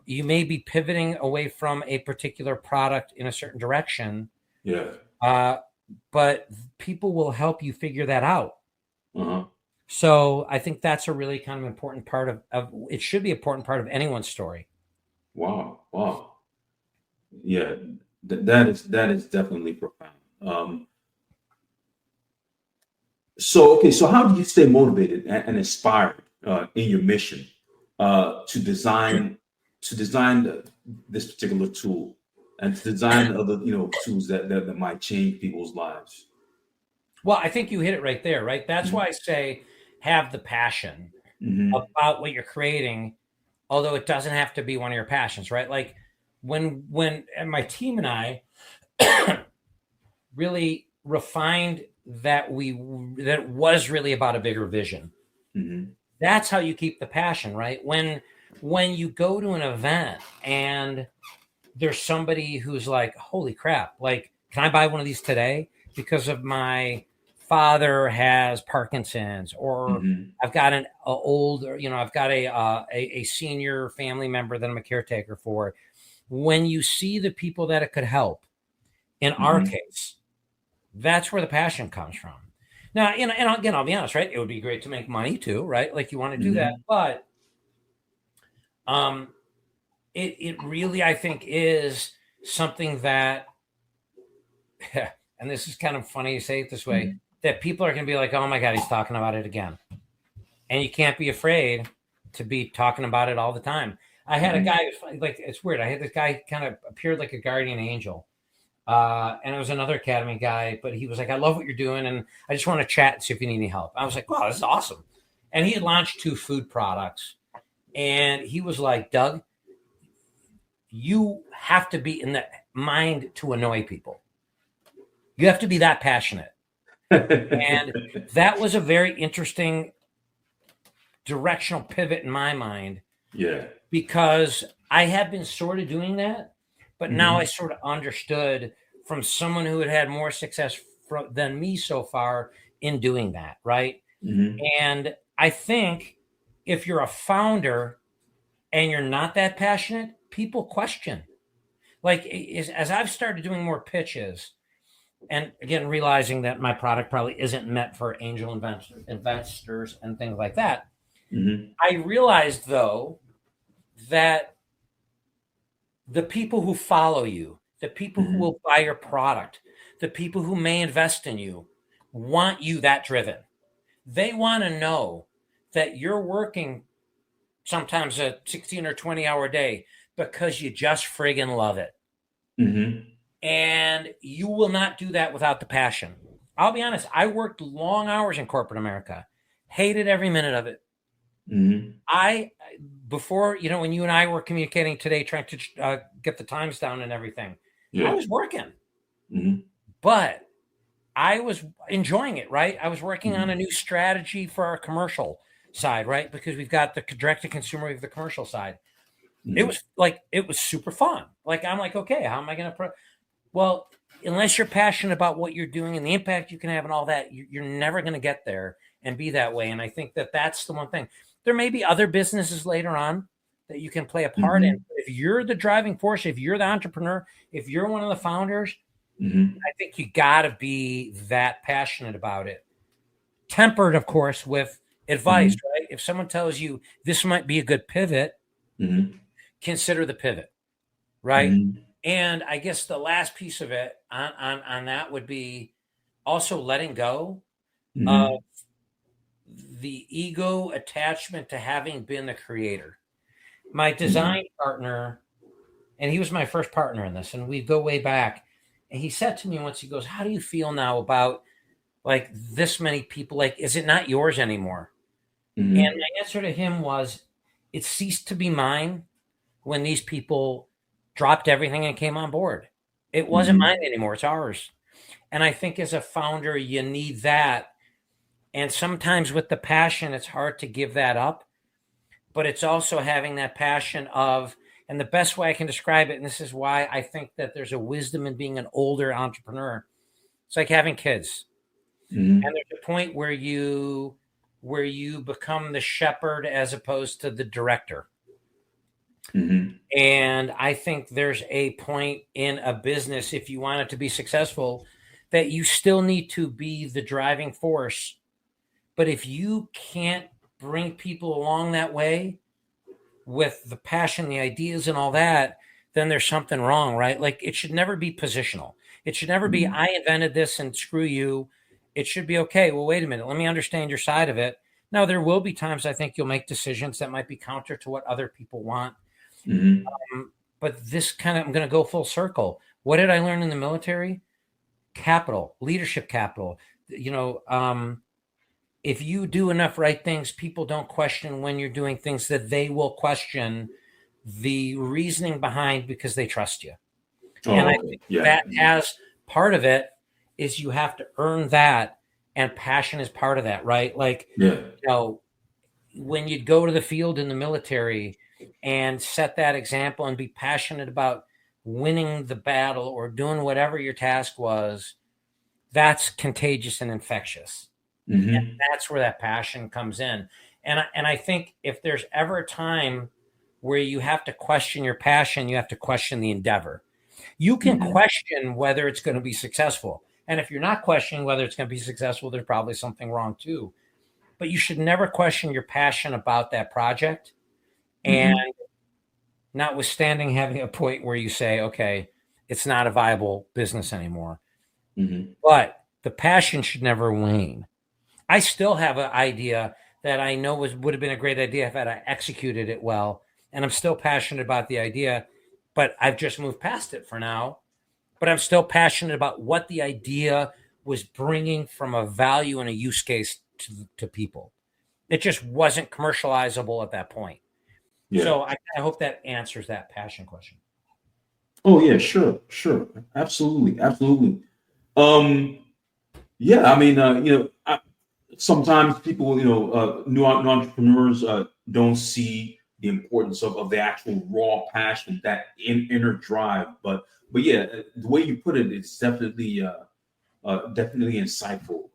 You may be pivoting away from a particular product in a certain direction. Yeah. But people will help you figure that out. Uh-huh. So I think that's a really kind of important part of it should be an important part of anyone's story. Wow. Wow. Yeah. That is definitely profound. So how do you stay motivated and inspired in your mission to design this particular tool and to design other tools that might change people's lives? Well, I think you hit it right there, right? That's why I say have the passion about what you're creating, although it doesn't have to be one of your passions, right? Like when and my team and I really refined that it was really about a bigger vision. That's how you keep the passion, right? When you go to an event and there's somebody who's like, holy crap, like, can I buy one of these today? Because of my father has Parkinson's, or I've got an I've got a senior family member that I'm a caretaker for. When you see the people that it could help, in our case, that's where the passion comes from. Now, and again, I'll be honest, right? It would be great to make money too, right? Like you want to do that, but it really, I think, is something that, and this is kind of funny to say it this way, that people are going to be like, oh my God, he's talking about it again. And you can't be afraid to be talking about it all the time. I had a guy, like, it's weird. I had this guy kind of appeared like a guardian angel. And it was another academy guy, but he was like, I love what you're doing. And I just want to chat and see if you need any help. I was like, wow, this is awesome. And he had launched 2 food products. And he was like, Doug, you have to be in the mind to annoy people. You have to be that passionate. And that was a very interesting directional pivot in my mind. Yeah. Because I had been sort of doing that, but now I sort of understood from someone who had more success than me so far in doing that, right? And I think if you're a founder and you're not that passionate, people question. Like, as I've started doing more pitches, and again, realizing that my product probably isn't meant for angel investors and things like that, I realized, though, that the people who follow you, the people who will buy your product, the people who may invest in you, want you that driven. They want to know that you're working sometimes a 16 or 20-hour day because you just friggin' love it. And you will not do that without the passion. I'll be honest, I worked long hours in corporate America, hated every minute of it. Before, when you and I were communicating today, trying to get the times down and everything, I was working, but I was enjoying it, right? I was working on a new strategy for our commercial side, right? Because we've got the direct to consumer, we have the commercial side. It was super fun. Like, I'm like, okay, how am I going to well, unless you're passionate about what you're doing and the impact you can have and all that, you're never going to get there and be that way. And I think that that's the one thing. There may be other businesses later on that you can play a part in. If you're the driving force, if you're the entrepreneur, if you're one of the founders, I think you got to be that passionate about it. Tempered, of course, with advice, right? If someone tells you this might be a good pivot, consider the pivot, right? And I guess the last piece of it on that would be also letting go of the ego attachment to having been the creator. My design partner and he was my first partner in this, and we go way back. And he said to me once, he goes, "How do you feel now about like this many people? Like, is it not yours anymore?" And Mm-hmm. my answer to him was, "It ceased to be mine when these people dropped everything and came on board. It wasn't Mm-hmm. mine anymore. It's ours." And I think as a founder, you need that. And sometimes with the passion, it's hard to give that up, but it's also having that passion of, and the best way I can describe it, and this is why I think that there's a wisdom in being an older entrepreneur. It's like having kids. Mm-hmm. And there's a point where you become the shepherd as opposed to the director. Mm-hmm. And I think there's a point in a business, if you want it to be successful, that you still need to be the driving force. But if you can't bring people along that way with the passion, the ideas, and all that, then there's something wrong, right? Like it should never be positional. It should never be, Mm-hmm. I invented this and screw you. It should be, okay, well, wait a minute. Let me understand your side of it. Now, there will be times I think you'll make decisions that might be counter to what other people want. Mm-hmm. But this kind of, I'm going to go full circle. What did I learn in the military? Capital, leadership capital. If you do enough right things, people don't question when you're doing things that they will question the reasoning behind because they trust you. And Oh, I okay. think Yeah. that has part of it is you have to earn that, and passion is part of that, right? Like, Yeah. when you'd go to the field in the military and set that example and be passionate about winning the battle or doing whatever your task was, that's contagious and infectious. And Mm-hmm. that's where that passion comes in. And I think if there's ever a time where you have to question your passion, you have to question the endeavor. You can Mm-hmm. question whether it's going to be successful. And if you're not questioning whether it's going to be successful, there's probably something wrong too. But you should never question your passion about that project. And Mm-hmm. notwithstanding having a point where you say, okay, it's not a viable business anymore. Mm-hmm. But the passion should never wane. I still have an idea that I know would have been a great idea if I executed it well. And I'm still passionate about the idea, but I've just moved past it for now. But I'm still passionate about what the idea was bringing from a value and a use case to people. It just wasn't commercializable at that point. Yeah. So I hope that answers that passion question. Oh, yeah. Sure. Sure. Absolutely. Absolutely. Um, yeah. I mean, sometimes people, new entrepreneurs don't see the importance of the actual raw passion, that inner drive. But yeah, the way you put it, it's definitely insightful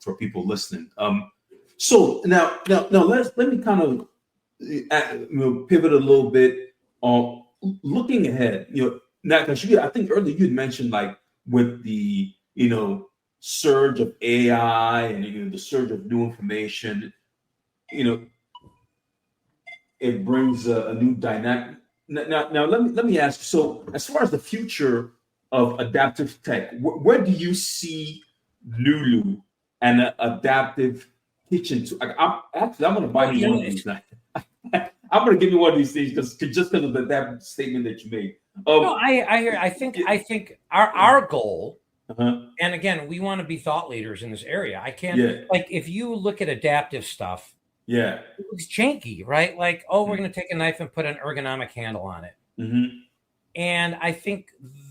for people listening. So now let me kind of pivot a little bit on looking ahead. Now because I think earlier you had mentioned like with the surge of AI and the surge of new information, you know, it brings a new dynamic. Now let me ask you. So, as far as the future of adaptive tech, where do you see NULU and an adaptive kitchen? I'm going to buy Well, me one of these now. I'm going to give you one of these things just because of that statement that you made. no, I hear. I think our goal, Uh-huh. and again, we want to be thought leaders in this area. I can't, Yeah, like, if you look at adaptive stuff, yeah. it looks janky, right? Like, oh, we're going to take a knife and put an ergonomic handle on it. Mm-hmm. And I think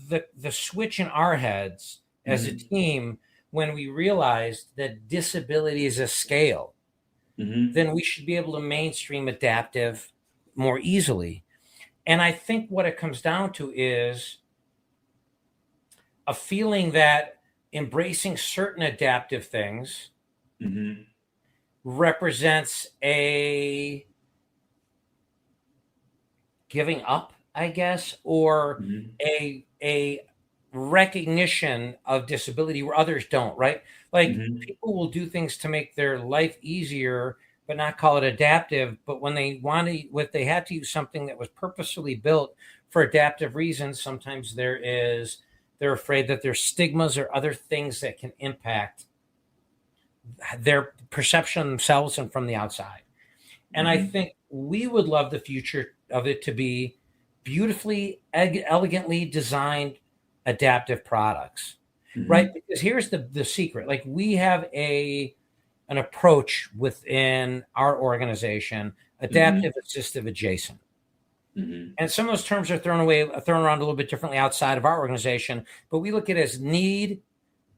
the switch in our heads as a Mm-hmm. team, when we realized that disability is a scale, Mm-hmm. then we should be able to mainstream adaptive more easily. And I think what it comes down to is a feeling that embracing certain adaptive things Mm-hmm. represents a giving up, I guess, or Mm-hmm. a recognition of disability where others don't, right? Like Mm-hmm. people will do things to make their life easier, but not call it adaptive. But when they want to, if they had to use something that was purposefully built for adaptive reasons, sometimes they're afraid that there's stigmas or other things that can impact their perception of themselves and from the outside. And I Mm-hmm. think we would love the future of it to be beautifully, elegantly designed adaptive products, right? Mm-hmm. Because here's the secret. Like we have an approach within our organization, Mm-hmm. adaptive, assistive, adjacent. Mm-hmm. And some of those terms are thrown around a little bit differently outside of our organization, but we look at it as need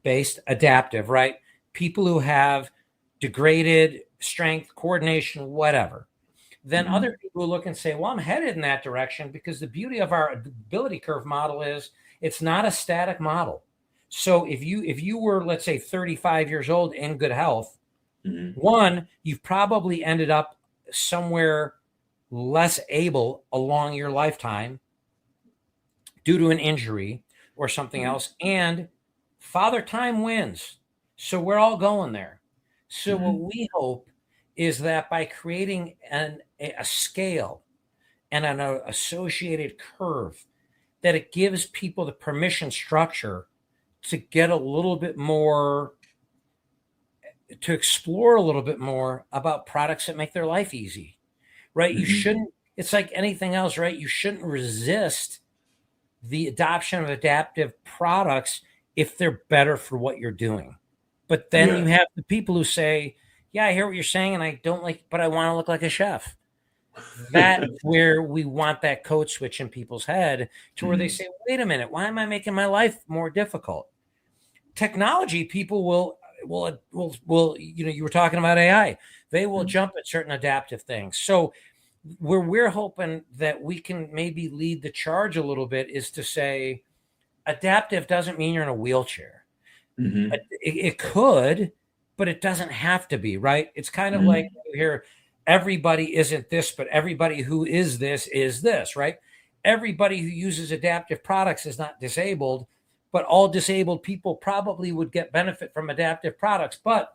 based adaptive, right? People who have degraded strength, coordination, whatever. Then Mm-hmm. other people look and say, well, I'm headed in that direction because the beauty of our ability curve model is it's not a static model. So if you were, let's say, 35 years old in good health, Mm-hmm. one, you've probably ended up somewhere less able along your lifetime due to an injury or something else. And Father Time wins. So we're all going there. So Mm-hmm. what we hope is that by creating a scale and an associated curve, that it gives people the permission structure to get a little bit more, to explore a little bit more about products that make their life easy, right? You Mm-hmm. shouldn't, it's like anything else, right? You shouldn't resist the adoption of adaptive products if they're better for what you're doing. But then Yeah. you have the people who say, yeah, I hear what you're saying and I don't like, but I want to look like a chef. That's where we want that code switch in people's head to where they Mm-hmm. say, wait a minute, why am I making my life more difficult? Technology people will, you were talking about AI. They will jump at certain adaptive things. So where we're hoping that we can maybe lead the charge a little bit is to say adaptive doesn't mean you're in a wheelchair. Mm-hmm. It could, but it doesn't have to be, right? It's kind of like Mm-hmm. you hear everybody isn't this, but everybody who is this, right? Everybody who uses adaptive products is not disabled, but all disabled people probably would get benefit from adaptive products. But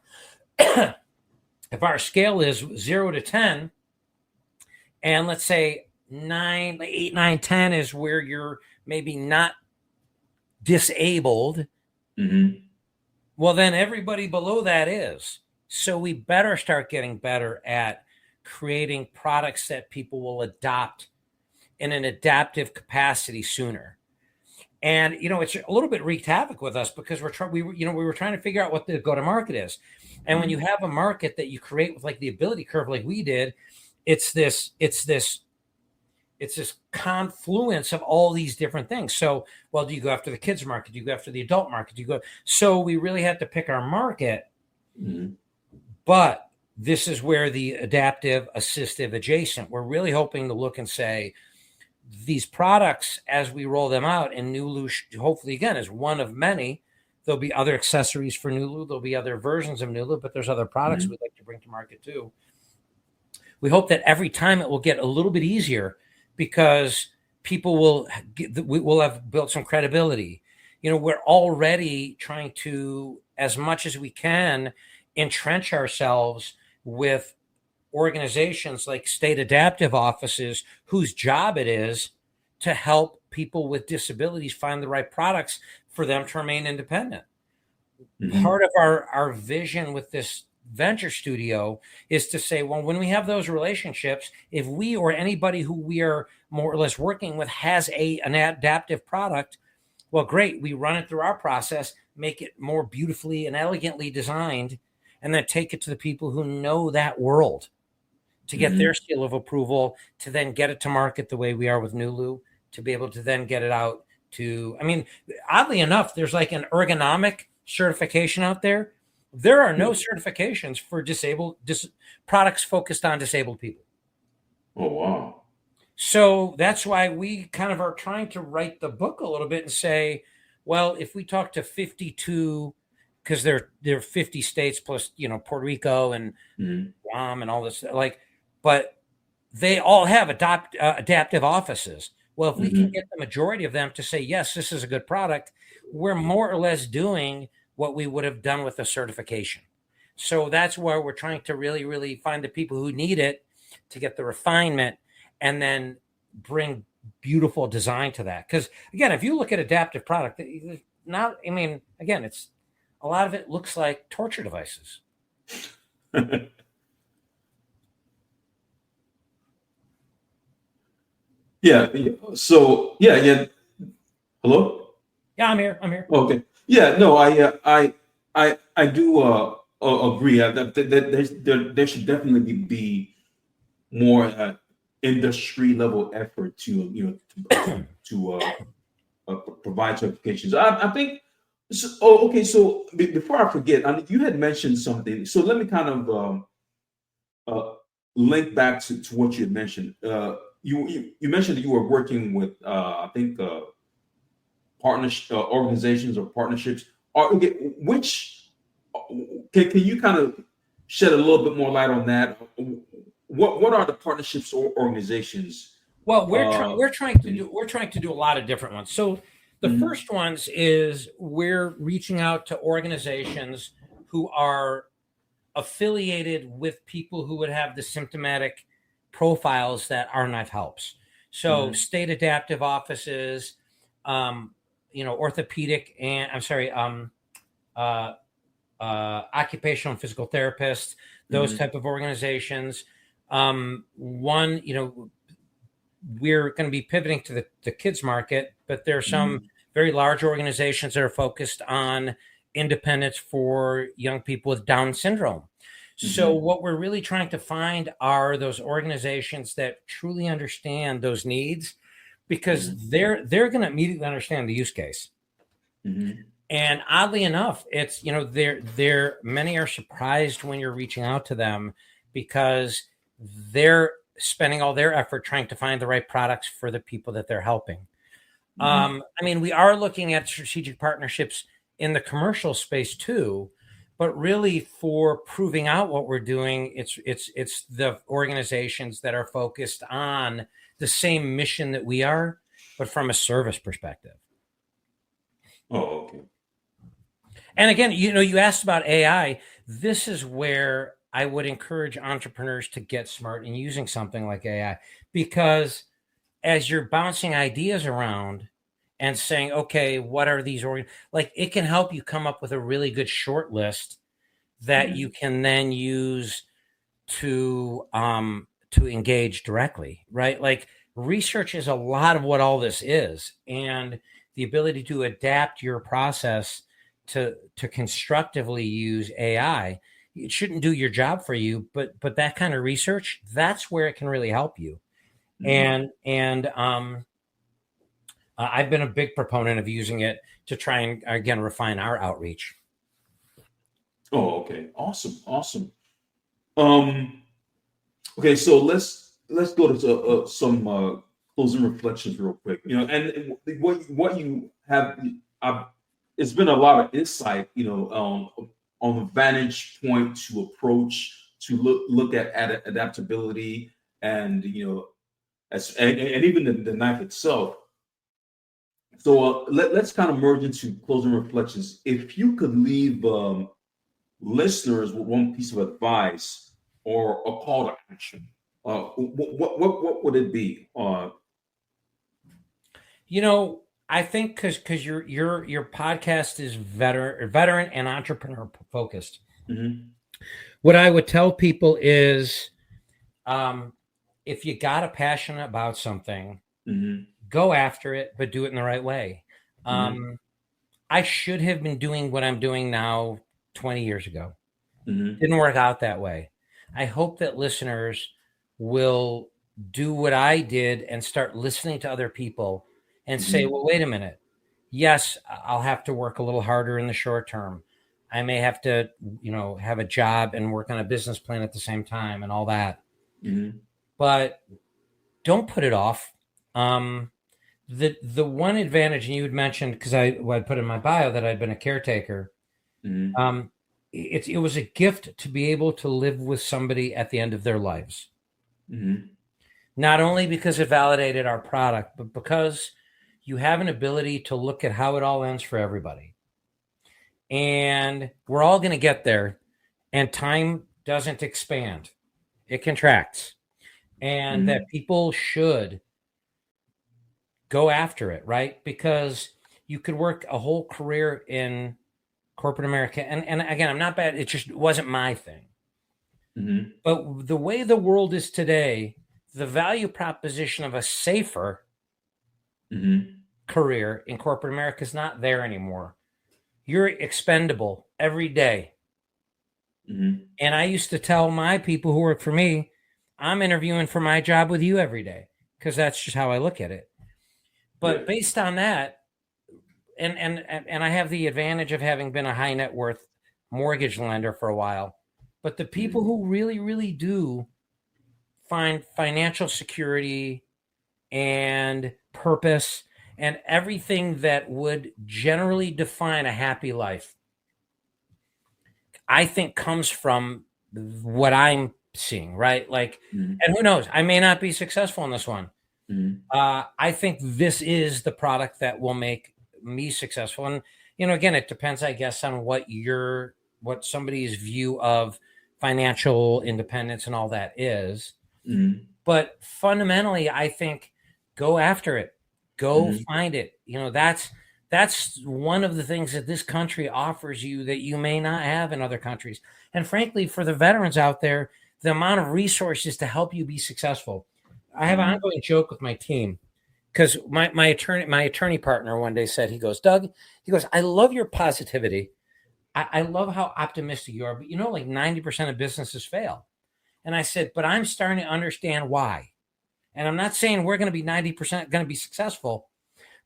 if our scale is 0 to 10, and let's say 9, 8, 9, 10 is where you're maybe not disabled, Mm-hmm. well, then everybody below that is. So we better start getting better at creating products that people will adopt in an adaptive capacity sooner. And it's a little bit wreaked havoc with us because we were trying to figure out what the go to market is. And when you have a market that you create with like the ability curve, like we did, it's this confluence of all these different things. So, well, do you go after the kids market? Do you go after the adult market? Do you go? So we really had to pick our market, Mm-hmm. but this is where the adaptive, assistive, adjacent, we're really hoping to look and say these products as we roll them out, and NULU hopefully again is one of many. There'll be other accessories for NULU. There'll be other versions of NULU, but there's other products Mm-hmm. we'd like to bring to market too. We hope that every time it will get a little bit easier because people will have built some credibility. We're already trying to, as much as we can, entrench ourselves with organizations like state adaptive offices whose job it is to help people with disabilities find the right products for them to remain independent. Mm-hmm. Part of our vision with this venture studio is to say, well, when we have those relationships, if we or anybody who we are more or less working with has an adaptive product, well, great, we run it through our process, make it more beautifully and elegantly designed, and then take it to the people who know that world to get their Mm-hmm. seal of approval, to then get it to market the way we are with NULU, to be able to then get it out to, I mean, oddly enough, there's like an ergonomic certification out there. There are no certifications for products focused on disabled people. Oh wow. So that's why we kind of are trying to write the book a little bit and say, well, if we talk to 52, because there are 50 states plus, Puerto Rico and Mm-hmm. Guam and all this, like, but they all have adaptive offices. Well, if we can Mm-hmm. get the majority of them to say, yes, this is a good product, we're more or less doing what we would have done with a certification. So that's where we're trying to really, really find the people who need it to get the refinement and then bring beautiful design to that. Because again, if you look at adaptive product, not, I mean, again, it's a lot of it looks like torture devices. Yeah. Yeah. So yeah. Hello. Yeah, I'm here. I'm here. Okay. Yeah. No. I do agree. There should definitely be more industry level effort to provide certifications. I think. So, okay. So before I forget, you had mentioned something. So let me kind of uh, link back to what you had mentioned. You mentioned that you were working with I think partnership organizations or partnerships. Okay, which can you kind of shed a little bit more light on that? What are the partnerships or organizations? Well, Uh, we're trying to do a lot of different ones. So the mhm, first ones is we're reaching out to organizations who are affiliated with people who would have the symptomatic profiles that our knife helps. So mhm, state adaptive offices, orthopedic and uh, occupational and physical therapists, those mhm, type of organizations. One, we're going to be pivoting to the kids market, but there are some mhm, very large organizations that are focused on independence for young people with Down syndrome. So mhm, what we're really trying to find are those organizations that truly understand those needs, because mhm, they're going to immediately understand the use case. mhm, And oddly enough, it's they're many are surprised when you're reaching out to them, because they're spending all their effort trying to find the right products for the people that they're helping. mhm, I mean, we are looking at strategic partnerships in the commercial space too, but really for proving out what we're doing, it's the organizations that are focused on the same mission that we are, but from a service perspective. Oh, okay. And again, you asked about AI. This is where I would encourage entrepreneurs to get smart in using something like AI, because as you're bouncing ideas around and saying, okay, what are these like, it can help you come up with a really good short list that you Mhm, can then use to engage directly, right? Like, research is a lot of what all this is, and the ability to adapt your process to constructively use AI. It shouldn't do your job for you, but that kind of research, that's where it can really help you. mhm. And I've been a big proponent of using it to try and again refine our outreach. Oh, okay. Awesome. Awesome. Um, okay, so let's go to some closing reflections real quick. And what you have, uh, it's been a lot of insight. On the vantage point to approach to look at adaptability and and even the knife itself. So let's kind of merge into closing reflections. If you could leave listeners with one piece of advice or a call to action, what would it be? I think because your podcast is veteran and entrepreneur focused. Mhm, What I would tell people is, um, if you got a passion about something, mhm, go after it, but do it in the right way. mhm, Um, I should have been doing what I'm doing now 20 years ago. mhm, Didn't work out that way. I hope that listeners will do what I did and start listening to other people and say, mhm, well, wait a minute. Yes, I'll have to work a little harder in the short term. I may have to, have a job and work on a business plan at the same time and all that. mhm, But don't put it off. Um, the one advantage, and you had mentioned, because I put in my bio that I'd been a caretaker. mhm, Um, it was a gift to be able to live with somebody at the end of their lives, mhm, not only because it validated our product, but because you have an ability to look at how it all ends for everybody. And we're all going to get there. And time doesn't expand, it contracts. And that mhm, people should go after it, right? Because you could work a whole career in corporate America. And again, I'm not bad. It just wasn't my thing. mhm, But the way the world is today, the value proposition of a safer career in corporate America is not there anymore. You're expendable every day. And I used to tell my people who work for me, I'm interviewing for my job with you every day, because that's just how I look at it. But based on that, and I have the advantage of having been a high net worth mortgage lender for a while, but the people who really, really do find financial security and purpose and everything that would generally define a happy life, I think comes from what I'm seeing, right? Like, and who knows, I may not be successful in this one. I think this is the product that will make me successful. And, again, it depends, I guess, on what somebody's view of financial independence and all that is. But fundamentally, I think go after it, go find it. That's one of the things that this country offers you that you may not have in other countries. And frankly, for the veterans out there, the amount of resources to help you be successful. I have an ongoing joke with my team, because my attorney partner one day said, he goes, Doug, I love your positivity. I love how optimistic you are, but like 90% of businesses fail. And I said, but I'm starting to understand why. And I'm not saying we're going to be 90% going to be successful,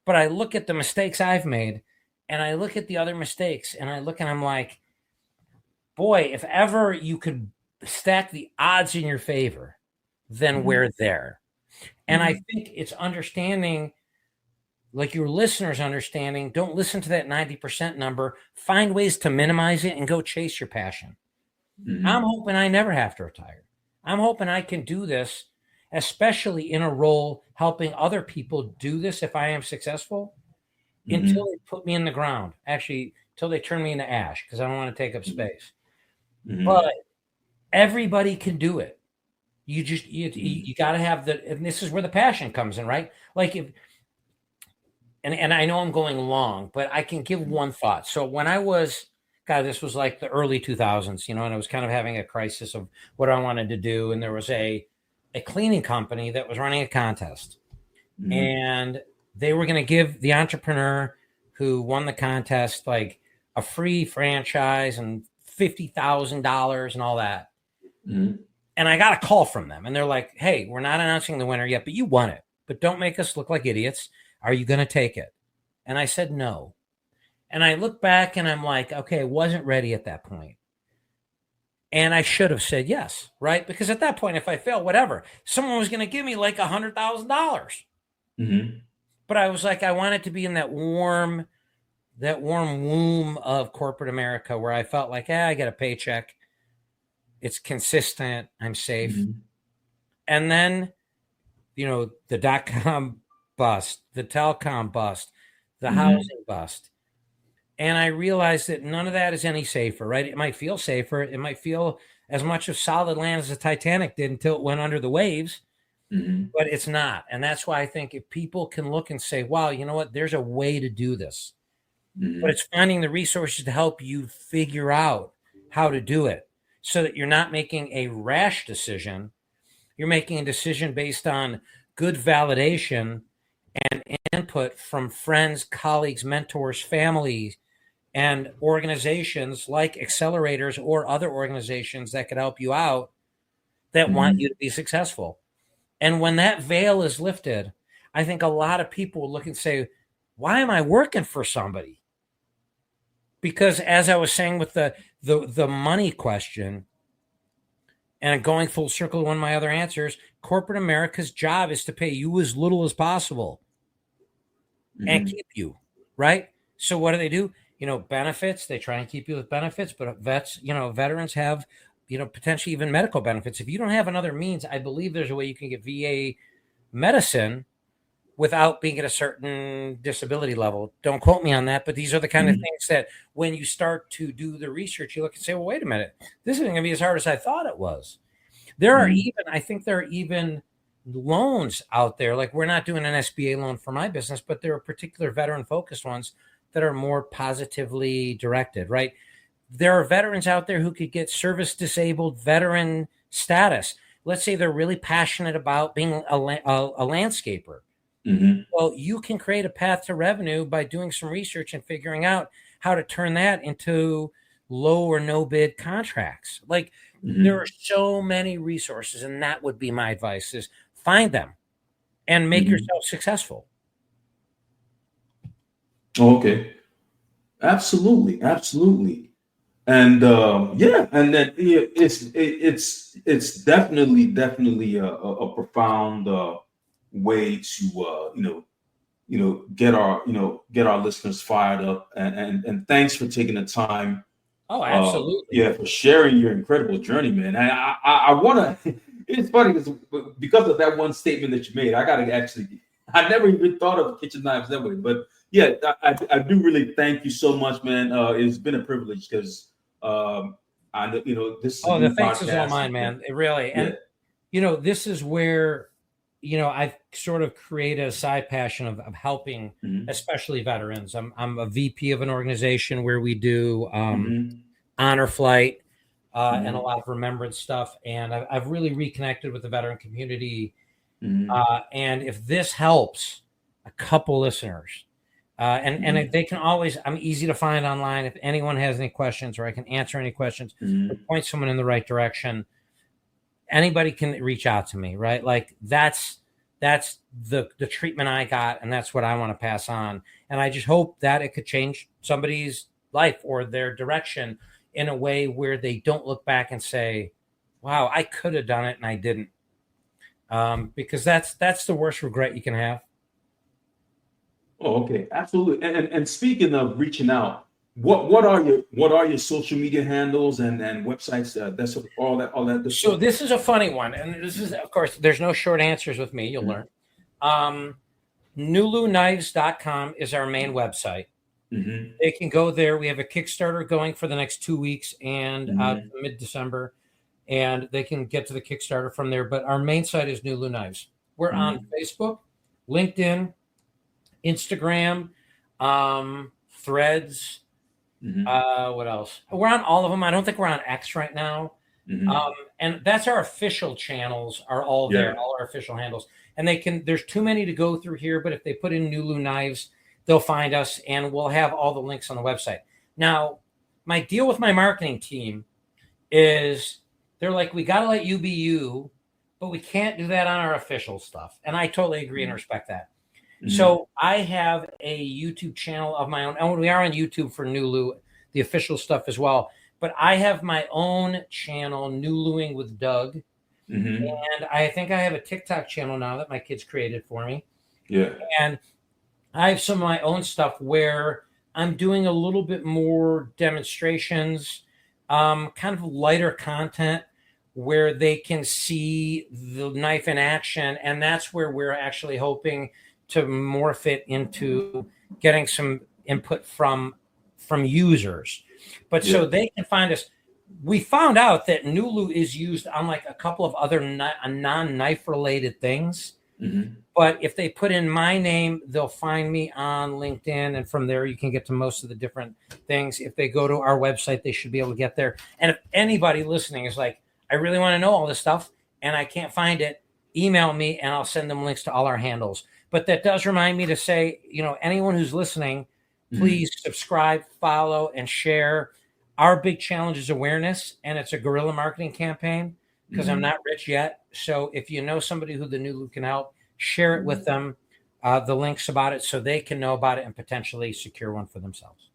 but I look at the mistakes I've made, and I look at the other mistakes, and I'm like, boy, if ever you could stack the odds in your favor, then we're there. And I think it's understanding, like your listeners understanding, don't listen to that 90% number. Find ways to minimize it and go chase your passion. I'm hoping I never have to retire. I'm hoping I can do this, especially in a role helping other people do this if I am successful, until they put me in the ground. Actually, until they turn me into ash, because I don't want to take up space. But everybody can do it. You just you got to have and this is where the passion comes in, right? Like and I know I'm going long, but I can give one thought. So when I was, this was like the early 2000s, and I was kind of having a crisis of what I wanted to do, and there was a cleaning company that was running a contest, and they were going to give the entrepreneur who won the contest like a free franchise and $50,000 and all that. And I got a call from them, and they're like, hey, we're not announcing the winner yet, but you won it. But don't make us look like idiots. Are you going to take it? And I said no. And I look back, and I'm like, okay, I wasn't ready at that point. And I should have said yes, right? Because at that point, if I fail, whatever, someone was going to give me like $100,000. But I was like, I wanted to be in that warm womb of corporate America, where I felt like, I get a paycheck. It's consistent. I'm safe. And then, the dot-com bust, the telecom bust, the housing bust. And I realized that none of that is any safer, right? It might feel safer. It might feel as much of solid land as the Titanic did until it went under the waves, but it's not. And that's why I think if people can look and say, wow, you know what, there's a way to do this, but it's finding the resources to help you figure out how to do it, so that you're not making a rash decision. You're making a decision based on good validation and input from friends, colleagues, mentors, families, and organizations like accelerators or other organizations that could help you out, that want you to be successful. And when that veil is lifted, I think a lot of people will look and say, why am I working for somebody? Because as I was saying with the money question, and going full circle to one of my other answers, corporate America's job is to pay you as little as possible and keep you, right? So what do? Benefits, they try and keep you with benefits, but veterans have, potentially even medical benefits. If you don't have another means, I believe there's a way you can get VA medicine without being at a certain disability level. Don't quote me on that, but these are the kind of things that when you start to do the research, you look and say, well, wait a minute, this isn't going to be as hard as I thought it was. I think there are even loans out there. Like, we're not doing an SBA loan for my business, but there are particular veteran focused ones that are more positively directed, right? There are veterans out there who could get service disabled veteran status. let's say they're really passionate about being a landscaper. Mm-hmm. Well, you can create a path to revenue by doing some research and figuring out how to turn that into low or no bid contracts. Like, there are so many resources, and that would be my advice: is find them and make yourself successful. Okay. Absolutely. Absolutely. And and then it's definitely a profound way to get our listeners fired up, and thanks for taking the time. Oh, absolutely. For sharing your incredible journey, man. And I want to. It's funny because of that one statement that you made. I got to actually. I never even thought of kitchen knives that way, but yeah, I do really thank you so much, man. It's been a privilege because I know this is a new The thanks is all podcast. mine, man. It really, and this is where I've sort of created a side passion of helping, especially veterans. I'm a VP of an organization where we do honor flight and a lot of remembrance stuff, and I've really reconnected with the veteran community. And if this helps a couple listeners, and they can always, I'm easy to find online. If anyone has any questions, or I can answer any questions, or point someone in the right direction, anybody can reach out to me, right? Like, that's the treatment I got, and that's what I want to pass on. And I just hope that it could change somebody's life or their direction in a way where they don't look back and say, wow, I could have done it and I didn't. Because that's the worst regret you can have. Oh, okay, absolutely. And speaking of reaching out, what are your social media handles and websites? That's all that. So this is a funny one, and this is, of course, there's no short answers with me. You'll learn. NULUknives.com is our main website. They can go there. We have a Kickstarter going for the next 2 weeks and mid-December, and they can get to the Kickstarter from there. But our main site is NULU Knives. We're on Facebook, LinkedIn, Instagram, Threads. What else? We're on all of them. I don't think we're on X right now. And that's our official channels are all there, all our official handles. And there's too many to go through here, but if they put in NULU Knives, they'll find us, and we'll have all the links on the website. Now, my deal with my marketing team is they're like, we got to let you be you, but we can't do that on our official stuff. And I totally agree and respect that. So I have a YouTube channel of my own, and we are on YouTube for NULU, the official stuff as well. But I have my own channel, NULUing with Doug, and I think I have a TikTok channel now that my kids created for me. And I have some of my own stuff where I'm doing a little bit more demonstrations, kind of lighter content where they can see the knife in action, and that's where we're actually hoping to morph it into getting some input from users. But so they can find us. We found out that NULU is used on like a couple of other non-knife related things. But if they put in my name, they'll find me on LinkedIn, and from there you can get to most of the different things. If they go to our website, they should be able to get there. And if anybody listening is like, I really want to know all this stuff and I can't find it, email me and I'll send them links to all our handles. But that does remind me to say, anyone who's listening, please subscribe, follow, and share. Our big challenge is awareness, and it's a guerrilla marketing campaign because I'm not rich yet. So if you know somebody who the NULU can help, share it with them, the links about it, so they can know about it and potentially secure one for themselves.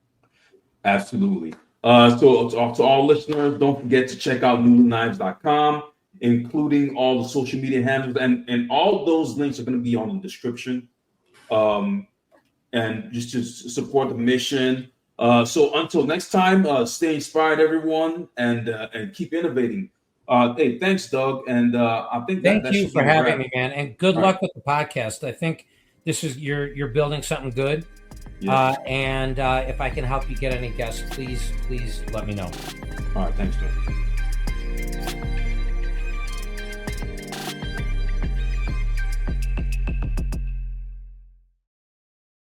Absolutely. So to all listeners, don't forget to check out NULUknives.com, including all the social media handles, and all those links are going to be on the description. And just to support the mission. So until next time, stay inspired, everyone, and keep innovating. Hey, thanks, Doug. And I think thank you for having me, man. And good luck with the podcast. I think this is you're building something good. And if I can help you get any guests, please let me know. All right, thanks, Doug.